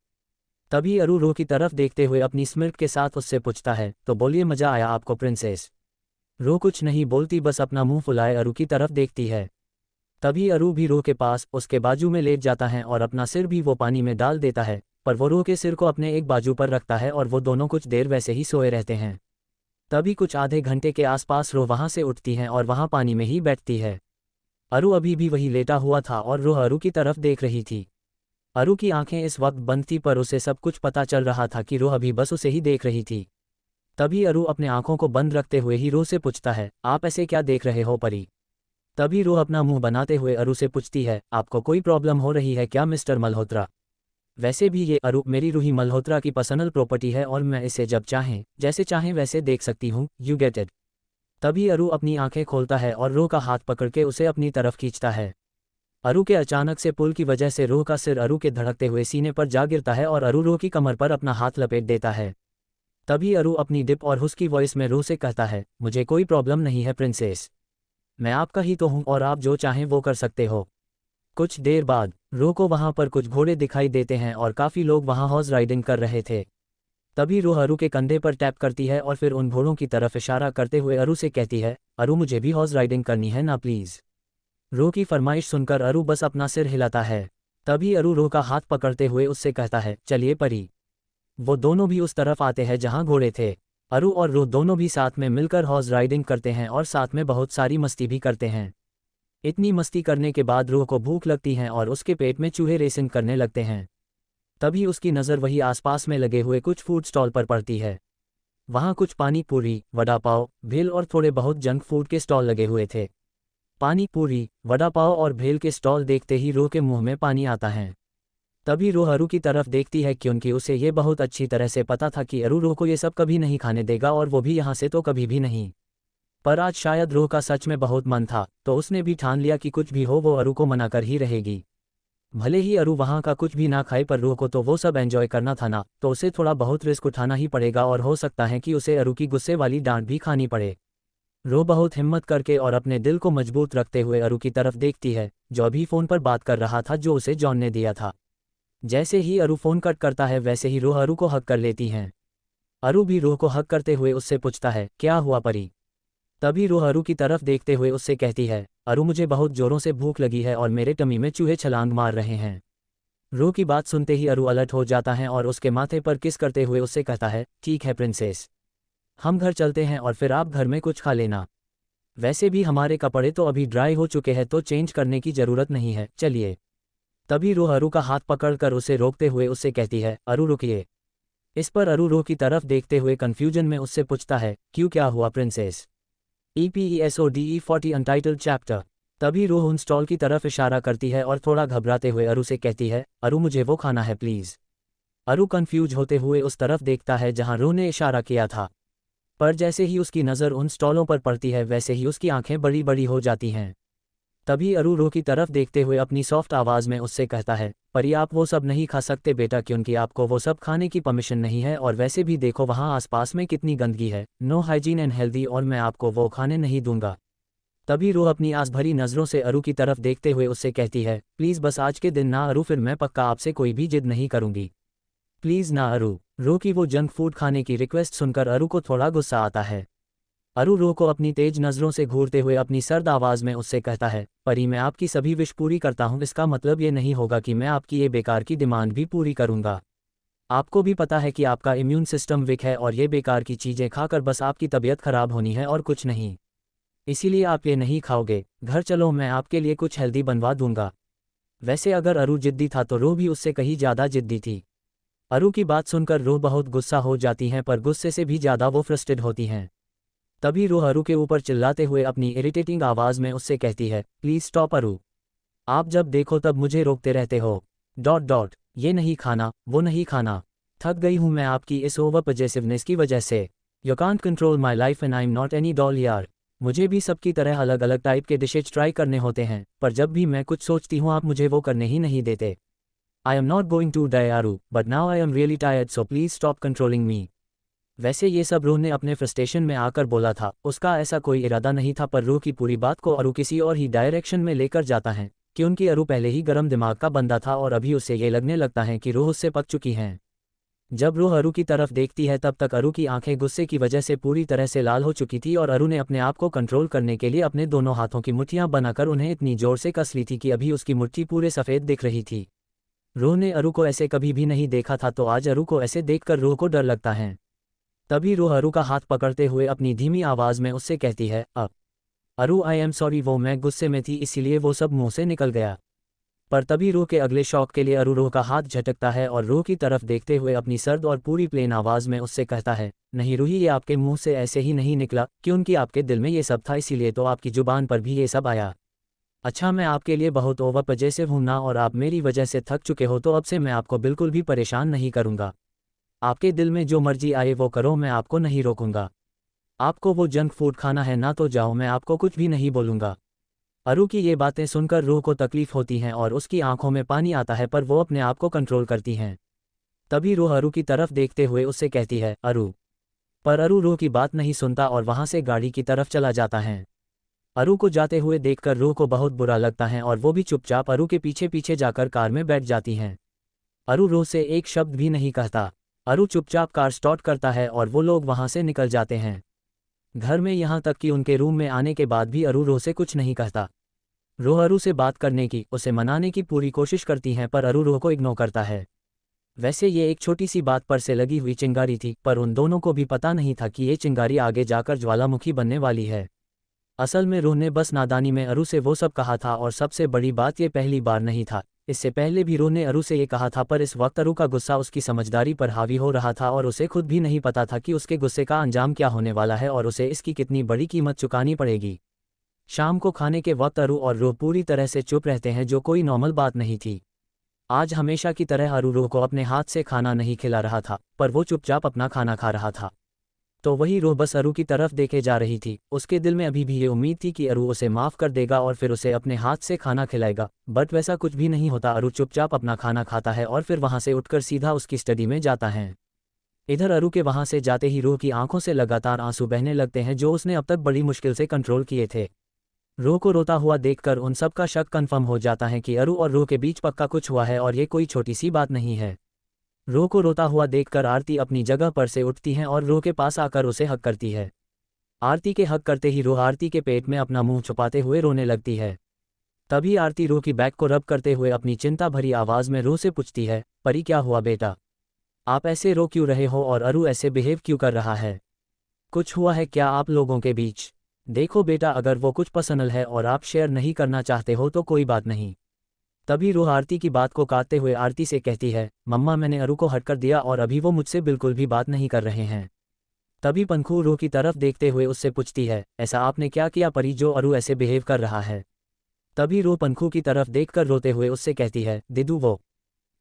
S1: तभी अरु रूह की तरफ देखते हुए अपनी स्मिर्क के साथ उससे पूछता है, तो बोलिए मजा आया आपको प्रिंसेस? रूह कुछ नहीं बोलती, बस अपना मुंह फुलाए अरु की तरफ देखती है। तभी अरु भी रूह के पास उसके बाजू में लेट जाता है और अपना सिर भी वो पानी में डाल देता है, पर वो रूह के सिर को अपने एक बाजू पर रखता है और वो दोनों कुछ देर वैसे ही सोए रहते हैं। तभी कुछ आधे घंटे के आसपास रूह वहाँ से उठती है और वहाँ पानी में ही बैठती है। अरु अभी भी वही लेटा हुआ था और रूह अरु की तरफ देख रही थी। अरु की आंखें इस वक्त बंद थी पर उसे सब कुछ पता चल रहा था कि रूह अभी बस उसे ही देख रही थी। तभी अरु अपने आंखों को बंद रखते हुए ही रूह से पूछता है, आप ऐसे क्या देख रहे हो परी? तभी रूह अपना मुंह बनाते हुए अरु से पूछती है, आपको कोई प्रॉब्लम हो रही है क्या मिस्टर मल्होत्रा? वैसे भी ये अरु मेरी रूही मल्होत्रा की पर्सनल प्रॉपर्टी है और मैं इसे जब चाहें जैसे चाहें वैसे देख सकती हूँ, यू गेट इट। तभी अरु अपनी आंखें खोलता है और रूह का हाथ पकड़ के उसे अपनी तरफ खींचता है। अरु के अचानक से पुल की वजह से रूह का सिर अरु के धड़कते हुए सीने पर जा गिरता है और अरु रूह की कमर पर अपना हाथ लपेट देता है। तभी अरु अपनी डिप और हुस्की वॉइस में रूह से कहता है, मुझे कोई प्रॉब्लम नहीं है प्रिंसेस, मैं आपका ही तो हूँ और आप जो चाहें वो कर सकते हो। कुछ देर बाद रूह को वहां पर कुछ घोड़े दिखाई देते हैं और काफी लोग वहां हॉर्स राइडिंग कर रहे थे। तभी रूह अरु के कंधे पर टैप करती है और फिर उन घोड़ों की तरफ इशारा करते हुए अरु से कहती है, अरु मुझे भी हॉर्स राइडिंग करनी है ना प्लीज। रूह की फरमाइश सुनकर अरु बस अपना सिर हिलाता है। तभी अरु रूह का हाथ पकड़ते हुए उससे कहता है, चलिए परी। वो दोनों भी उस तरफ आते हैं जहां घोड़े थे। अरु और रूह दोनों भी साथ में मिलकर हॉर्स राइडिंग करते हैं और साथ में बहुत सारी मस्ती भी करते हैं। इतनी मस्ती करने के बाद रूह को भूख लगती है और उसके पेट में चूहे रेसिंग करने लगते हैं। तभी उसकी नज़र वही आसपास में लगे हुए कुछ फूड स्टॉल पर पड़ती है। वहाँ कुछ पानी पूरी, वड़ा पाव, भेल और थोड़े बहुत जंक फूड के स्टॉल लगे हुए थे। पानी पूरी, वड़ा पाव और भेल के स्टॉल देखते ही रूह के मुंह में पानी आता है। तभी रूह अरु की तरफ देखती है क्योंकि उसे ये बहुत अच्छी तरह से पता था कि अरु रूह को ये सब कभी नहीं खाने देगा और वो भी यहाँ से तो कभी भी नहीं। पर आज शायद रूह का सच में बहुत मन था, तो उसने भी ठान लिया कि कुछ भी हो वो अरु को मना कर ही रहेगी। भले ही अरु वहाँ का कुछ भी ना खाए पर रूह को तो वो सब एंजॉय करना था ना, तो उसे थोड़ा बहुत रिस्क उठाना ही पड़ेगा और हो सकता है कि उसे अरु की गुस्से वाली डांट भी खानी पड़े। रूह बहुत हिम्मत करके और अपने दिल को मजबूत रखते हुए अरु की तरफ देखती है, जो अभी फ़ोन पर बात कर रहा था जो उसे जॉन ने दिया था। जैसे ही अरु फ़ोन कट करता है वैसे ही रूह अरु को हक कर लेती हैं। अरु भी रूह को हक करते हुए उससे पूछता है, क्या हुआ परी? तभी रूह अरु की तरफ देखते हुए उससे कहती है, अरु मुझे बहुत जोरों से भूख लगी है और मेरे टमी में चूहे छलांग मार रहे हैं। रूह की बात सुनते ही अरु अलर्ट हो जाता है और उसके माथे पर किस करते हुए उससे कहता है, ठीक है प्रिंसेस, हम घर चलते हैं और फिर आप घर में कुछ खा लेना। वैसे भी हमारे कपड़े तो अभी ड्राई हो चुके हैं तो चेंज करने की ज़रूरत नहीं है, चलिए। तभी रूह अरु का हाथ पकड़कर उसे रोकते हुए उससे कहती है, अरु रुकिए। इस पर अरु रूह की तरफ देखते हुए कन्फ्यूजन में उससे पूछता है, क्यों क्या हुआ प्रिंसेस? EPESODE 40 untitled chapter. तभी रूह उन स्टॉल की तरफ इशारा करती है और थोड़ा घबराते हुए अरु से कहती है, अरु मुझे वो खाना है प्लीज़। अरु कन्फ्यूज होते हुए उस तरफ देखता है जहां रूह ने इशारा किया था, पर जैसे ही उसकी नज़र उन स्टॉलों पर पड़ती है वैसे ही उसकी आंखें बड़ी बड़ी हो जाती हैं। तभी अरु रूह की तरफ देखते हुए अपनी सॉफ्ट आवाज़ में उससे कहता है, परी आप वो सब नहीं खा सकते बेटा क्योंकि आपको वो सब खाने की परमिशन नहीं है और वैसे भी देखो वहाँ आसपास में कितनी गंदगी है, नो हाइजीन एंड हेल्दी, और मैं आपको वो खाने नहीं दूंगा। तभी रूह अपनी आस भरी नज़रों से अरु की तरफ देखते हुए उससे कहती है, प्लीज़ बस आज के दिन ना अरु, फिर मैं पक्का आपसे कोई भी जिद नहीं करूंगी, प्लीज़ ना अरु। रूह की वो जंक फूड खाने की रिक्वेस्ट सुनकर अरु को थोड़ा गुस्सा आता है। अरु रूह को अपनी तेज नज़रों से घूरते हुए अपनी सर्द आवाज़ में उससे कहता है, परी मैं आपकी सभी विश पूरी करता हूँ, इसका मतलब ये नहीं होगा कि मैं आपकी ये बेकार की डिमांड भी पूरी करूँगा। आपको भी पता है कि आपका इम्यून सिस्टम वीक है और ये बेकार की चीज़ें खाकर बस आपकी तबीयत खराब होनी है और कुछ नहीं। इसीलिए आप ये नहीं खाओगे, घर चलो मैं आपके लिए कुछ हेल्दी बनवा दूंगा। वैसे अगर अरु जिद्दी था तो रूह भी उससे कहीं ज़्यादा जिद्दी थी। अरु की बात सुनकर रूह बहुत गुस्सा हो जाती हैं, पर गुस्से से भी ज़्यादा वो फ्रस्ट्रेटेड होती हैं। तभी रूह अरु के ऊपर चिल्लाते हुए अपनी इरिटेटिंग आवाज़ में उससे कहती है, प्लीज़ स्टॉप अरु, आप जब देखो तब मुझे रोकते रहते हो। ये नहीं खाना, वो नहीं खाना, थक गई हूँ मैं आपकी इस ओवर पजेसिवनेस की वजह से। You can't control my life and I am not any doll यार। मुझे भी सबकी तरह अलग अलग टाइप के डिशेज ट्राई करने होते हैं, पर जब भी मैं कुछ सोचती हूँ आप मुझे वो करने ही नहीं देते। I am not going to die Aru, but now I am really tired, so please stop controlling me. वैसे ये सब रूह ने अपने फ्रस्ट्रेशन में आकर बोला था, उसका ऐसा कोई इरादा नहीं था, पर रूह की पूरी बात को अरु किसी और ही डायरेक्शन में लेकर जाता है क्योंकि अरु पहले ही गर्म दिमाग का बंदा था और अभी उसे ये लगने लगता है कि रूह उससे पक चुकी हैं। जब रूह अरु की तरफ देखती है तब तक अरु की आंखें गुस्से की वजह से पूरी तरह से लाल हो चुकी थी और अरु ने अपने आप को कंट्रोल करने के लिए अपने दोनों हाथों की मुट्ठियां बनाकर उन्हें इतनी जोर से कस ली थी कि अभी उसकी मुट्ठी पूरे सफ़ेद दिख रही थी। रूह ने अरु को ऐसे कभी भी नहीं देखा था, तो आज अरु को ऐसे देखकर रूह को डर लगता है। तभी रूह अरु का हाथ पकड़ते हुए अपनी धीमी आवाज़ में उससे कहती है, अब अरु आई एम सॉरी, वो मैं गुस्से में थी इसीलिए वो सब मुंह से निकल गया। पर तभी रूह के अगले शौक के लिए अरु रूह का हाथ झटकता है और रूह की तरफ देखते हुए अपनी सर्द और पूरी प्लेन आवाज़ में उससे कहता है, नहीं रूही, ये आपके मुंह से ऐसे ही नहीं निकला क्योंकि आपके दिल में ये सब था, इसीलिए तो आपकी जुबान पर भी ये सब आया। अच्छा, मैं आपके लिए बहुत ओवर पजेसिव हूं ना, और आप मेरी वजह से थक चुके हो, तो अब से मैं आपको बिल्कुल भी परेशान नहीं करूंगा। आपके दिल में जो मर्जी आए वो करो, मैं आपको नहीं रोकूंगा। आपको वो जंक फूड खाना है ना, तो जाओ, मैं आपको कुछ भी नहीं बोलूंगा। अरु की ये बातें सुनकर रूह को तकलीफ होती है और उसकी आंखों में पानी आता है, पर वो अपने आप को कंट्रोल करती हैं। तभी रूह अरु की तरफ देखते हुए उससे कहती है, अरु। पर अरु रूह की बात नहीं सुनता और वहां से गाड़ी की तरफ चला जाता है। अरु को जाते हुए देखकर रूह को बहुत बुरा लगता है और वो भी चुपचाप अरु के पीछे पीछे जाकर कार में बैठ जाती हैं। अरु रूह से एक शब्द भी नहीं कहता। अरु चुपचाप कार स्टार्ट करता है और वो लोग वहां से निकल जाते हैं घर में, यहाँ तक कि उनके रूम में आने के बाद भी अरु रूह से कुछ नहीं कहता। रूह अरु से बात करने की, उसे मनाने की पूरी कोशिश करती हैं, पर अरु रूह को इग्नोर करता है। वैसे ये एक छोटी सी बात पर से लगी हुई चिंगारी थी, पर उन दोनों को भी पता नहीं था कि ये चिंगारी आगे जाकर ज्वालामुखी बनने वाली है। असल में रूह ने बस नादानी में अरु से वो सब कहा था, और सबसे बड़ी बात ये पहली बार नहीं था। इससे पहले भी रूह ने अरु से ये कहा था, पर इस वक्त अरु का गुस्सा उसकी समझदारी पर हावी हो रहा था और उसे खुद भी नहीं पता था कि उसके गुस्से का अंजाम क्या होने वाला है और उसे इसकी कितनी बड़ी कीमत चुकानी पड़ेगी। शाम को खाने के वक्त अरु और रूह पूरी तरह से चुप रहते हैं, जो कोई नॉर्मल बात नहीं थी। आज हमेशा की तरह अरु रूह को अपने हाथ से खाना नहीं खिला रहा था, पर वो चुपचाप अपना खाना खा रहा था। तो वही रूह बस अरु की तरफ देखे जा रही थी। उसके दिल में अभी भी ये उम्मीद थी कि अरु उसे माफ़ कर देगा और फिर उसे अपने हाथ से खाना खिलाएगा, बट वैसा कुछ भी नहीं होता। अरु चुपचाप अपना खाना खाता है और फिर वहाँ से उठकर सीधा उसकी स्टडी में जाता है। इधर अरु के वहाँ से जाते ही रूह की आंखों से लगातार आंसू बहने लगते हैं, जो उसने अब तक बड़ी मुश्किल से कंट्रोल किए थे। रूह को रोता हुआ देखकर उन सब का शक कन्फर्म हो जाता है कि अरु और रूह के बीच पक्का कुछ हुआ है और ये कोई छोटी सी बात नहीं है। रूह को रोता हुआ देखकर आरती अपनी जगह पर से उठती है और रूह के पास आकर उसे हक करती है। आरती के हक करते ही रूह आरती के पेट में अपना मुंह छुपाते हुए रोने लगती है। तभी आरती रूह की बैक को रब करते हुए अपनी चिंता भरी आवाज़ में रूह से पूछती है, परी क्या हुआ बेटा? आप ऐसे रो क्यों रहे हो और अरु ऐसे बिहेव क्यों कर रहा है? कुछ हुआ है क्या आप लोगों के बीच? देखो बेटा, अगर वो कुछ पर्सनल है और आप शेयर नहीं करना चाहते हो तो कोई बात नहीं। तभी रूह आरती की बात को काटते हुए आरती से कहती है, मम्मा मैंने अरु को हट कर दिया और अभी वो मुझसे बिल्कुल भी बात नहीं कर रहे हैं। तभी पंखू रूह की तरफ देखते हुए उससे पूछती है, ऐसा आपने क्या किया परी जो अरु ऐसे बिहेव कर रहा है? तभी रूह पंखू की तरफ देखकर रोते हुए उससे कहती है, दीदू वो।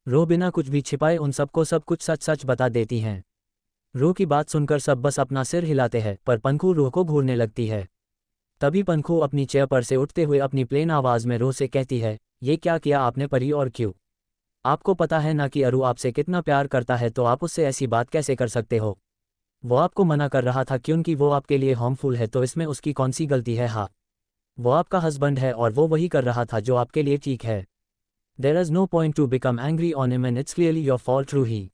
S1: रूह बिना कुछ भी छिपाए उन सबको सब कुछ सच सच बता देती हैं। रूह की बात सुनकर सब बस अपना सिर हिलाते हैं, पर पंखू रूह को घूरने लगती है। तभी पंखू अपनी चेयर पर से उठते हुए अपनी प्लेन आवाज़ में रूह से कहती है, ये क्या किया आपने परी और क्यों? आपको पता है ना कि अरु आपसे कितना प्यार करता है, तो आप उससे ऐसी बात कैसे कर सकते हो? वो आपको मना कर रहा था क्योंकि वो आपके लिए हार्मफुल है, तो इसमें उसकी कौन सी गलती है? हाँ, वो आपका हस्बैंड है और वो वही कर रहा था जो आपके लिए ठीक है। There is no point to become angry on him and it's clearly your fault true he.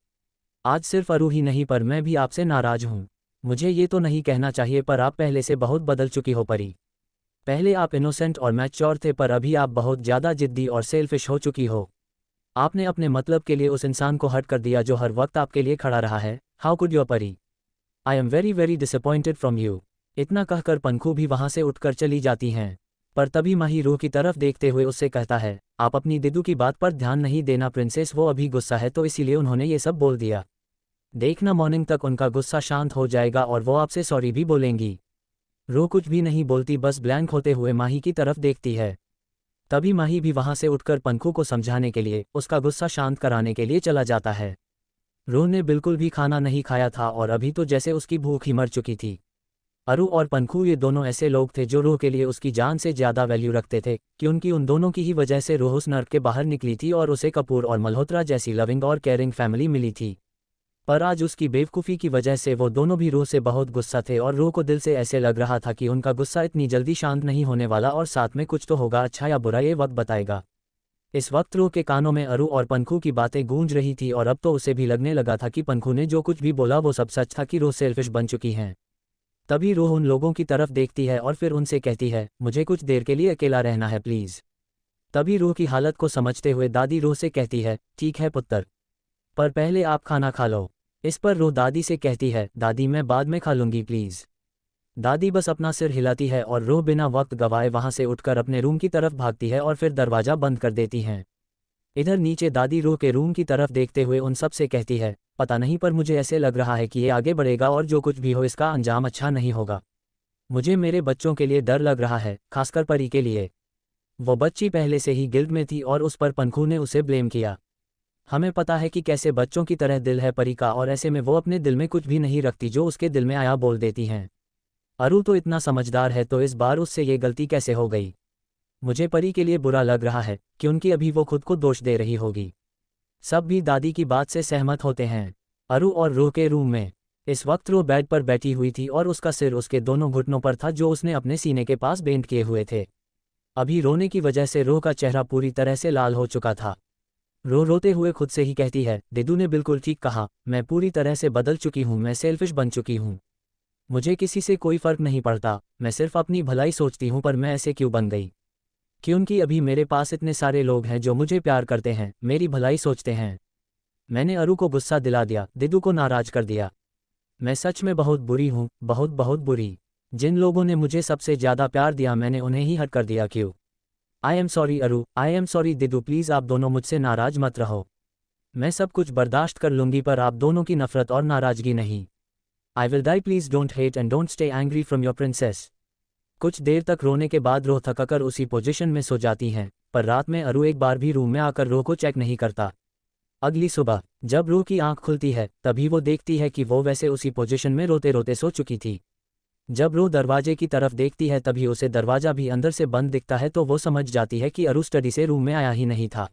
S1: आज सिर्फ अरु ही नहीं पर मैं भी आपसे नाराज हूँ। मुझे ये तो नहीं कहना चाहिए, पर आप पहले से बहुत बदल चुकी हो परी। पहले आप इनोसेंट और मैच्योर थे, पर अभी आप बहुत ज़्यादा जिद्दी और सेल्फिश हो चुकी हो। आपने अपने मतलब के लिए उस इंसान को हर्ट कर दिया जो हर वक्त आपके लिए खड़ा रहा है। हाउ कुड योर परी? I am very very disappointed from you. इतना कहकर पंखू भी वहाँ से उठकर चली जाती हैं। पर तभी माही रूह की तरफ देखते हुए उससे कहता है, आप अपनी दीदू की बात पर ध्यान नहीं देना प्रिंसेस, वो अभी गुस्सा है तो इसीलिए उन्होंने ये सब बोल दिया। देखना मॉर्निंग तक उनका गुस्सा शांत हो जाएगा और वो आपसे सॉरी भी बोलेंगी। रूह कुछ भी नहीं बोलती, बस ब्लैंक होते हुए माही की तरफ देखती है। तभी माही भी वहाँ से उठकर पंखू को समझाने के लिए, उसका गुस्सा शांत कराने के लिए चला जाता है। रूह ने बिल्कुल भी खाना नहीं खाया था और अभी तो जैसे उसकी भूख ही मर चुकी थी। अरु और पंखू ये दोनों ऐसे लोग थे जो रूह के लिए उसकी जान से ज़्यादा वैल्यू रखते थे, क्योंकि उन दोनों की ही वजह से रूह उस नर्क के बाहर निकली थी और उसे कपूर और मल्होत्रा जैसी लविंग और केयरिंग फैमिली मिली थी। पर आज उसकी बेवकूफ़ी की वजह से वो दोनों भी रूह से बहुत गुस्सा थे और रूह को दिल से ऐसे लग रहा था कि उनका गुस्सा इतनी जल्दी शांत नहीं होने वाला और साथ में कुछ तो होगा, अच्छा या बुरा ये वक्त बताएगा। इस वक्त रूह के कानों में अरु और पंखू की बातें गूंज रही थी और अब तो उसे भी लगने लगा था कि पंखू ने जो कुछ भी बोला वो सब सच था, कि रूह सेल्फिश बन चुकी हैं। तभी रूह उन लोगों की तरफ देखती है और फिर उनसे कहती है, मुझे कुछ देर के लिए अकेला रहना है प्लीज़। तभी रूह की हालत को समझते हुए दादी रूह से कहती है, ठीक है पुत्र, पर पहले आप खाना खा लो। इस पर रूह दादी से कहती है, दादी मैं बाद में खा लूँगी प्लीज़। दादी बस अपना सिर हिलाती है और रूह बिना वक्त गवाए वहाँ से उठकर अपने रूम की तरफ भागती है और फिर दरवाज़ा बंद कर देती हैं। इधर नीचे दादी रूह के रूम की तरफ देखते हुए उन सब से कहती है, पता नहीं पर मुझे ऐसे लग रहा है कि ये आगे बढ़ेगा और जो कुछ भी हो इसका अंजाम अच्छा नहीं होगा। मुझे मेरे बच्चों के लिए डर लग रहा है, खासकर परी के लिए। वो बच्ची पहले से ही गिल्ड में थी और उस पर पनखू ने उसे ब्लेम किया। हमें पता है कि कैसे बच्चों की तरह दिल है परी का, और ऐसे में वो अपने दिल में कुछ भी नहीं रखती, जो उसके दिल में आया बोल देती हैं। अरु तो इतना समझदार है, तो इस बार उससे ये गलती कैसे हो गई? मुझे परी के लिए बुरा लग रहा है कि उनकी अभी वो खुद को दोष दे रही होगी। सब भी दादी की बात से सहमत होते हैं। अरु और रूह के रूम में इस वक्त रूह बेड पर बैठी हुई थी और उसका सिर उसके दोनों घुटनों पर था, जो उसने अपने सीने के पास बेंट किए हुए थे। अभी रोने की वजह से रूह का चेहरा पूरी तरह से लाल हो चुका था। रोते हुए खुद से ही कहती है, दिदू ने बिल्कुल ठीक कहा, मैं पूरी तरह से बदल चुकी हूँ, मैं सेल्फिश बन चुकी हूँ। मुझे किसी से कोई फर्क नहीं पड़ता, मैं सिर्फ अपनी भलाई सोचती हूँ, पर मैं ऐसे क्यों बन गई? क्योंकि अभी मेरे पास इतने सारे लोग हैं जो मुझे प्यार करते हैं, मेरी भलाई सोचते हैं। मैंने अरु को गुस्सा दिला दिया, दिदू को नाराज कर दिया। मैं सच में बहुत बुरी हूँ, बहुत बहुत बुरी। जिन लोगों ने मुझे सबसे ज़्यादा प्यार दिया, मैंने उन्हें ही हट कर दिया। क्यों? आई एम सॉरी अरु, आई एम सॉरी दिदू, प्लीज़ आप दोनों मुझसे नाराज मत रहो। मैं सब कुछ बर्दाश्त कर लूंगी, पर आप दोनों की नफरत और नाराज़गी नहीं। I will die, please don't hate and don't stay angry from your princess. कुछ देर तक रोने के बाद रूह थककर उसी पोजीशन में सो जाती हैं, पर रात में अरु एक बार भी रूम में आकर रूह को चेक नहीं करता। अगली सुबह जब रूह की आंख खुलती है, तभी वो देखती है कि वो वैसे उसी पोजीशन में रोते रोते सो चुकी थी। जब रूह दरवाजे की तरफ देखती है, तभी उसे दरवाजा भी अंदर से बंद दिखता है, तो वो समझ जाती है कि अरु स्टडी से रूम में आया ही नहीं था।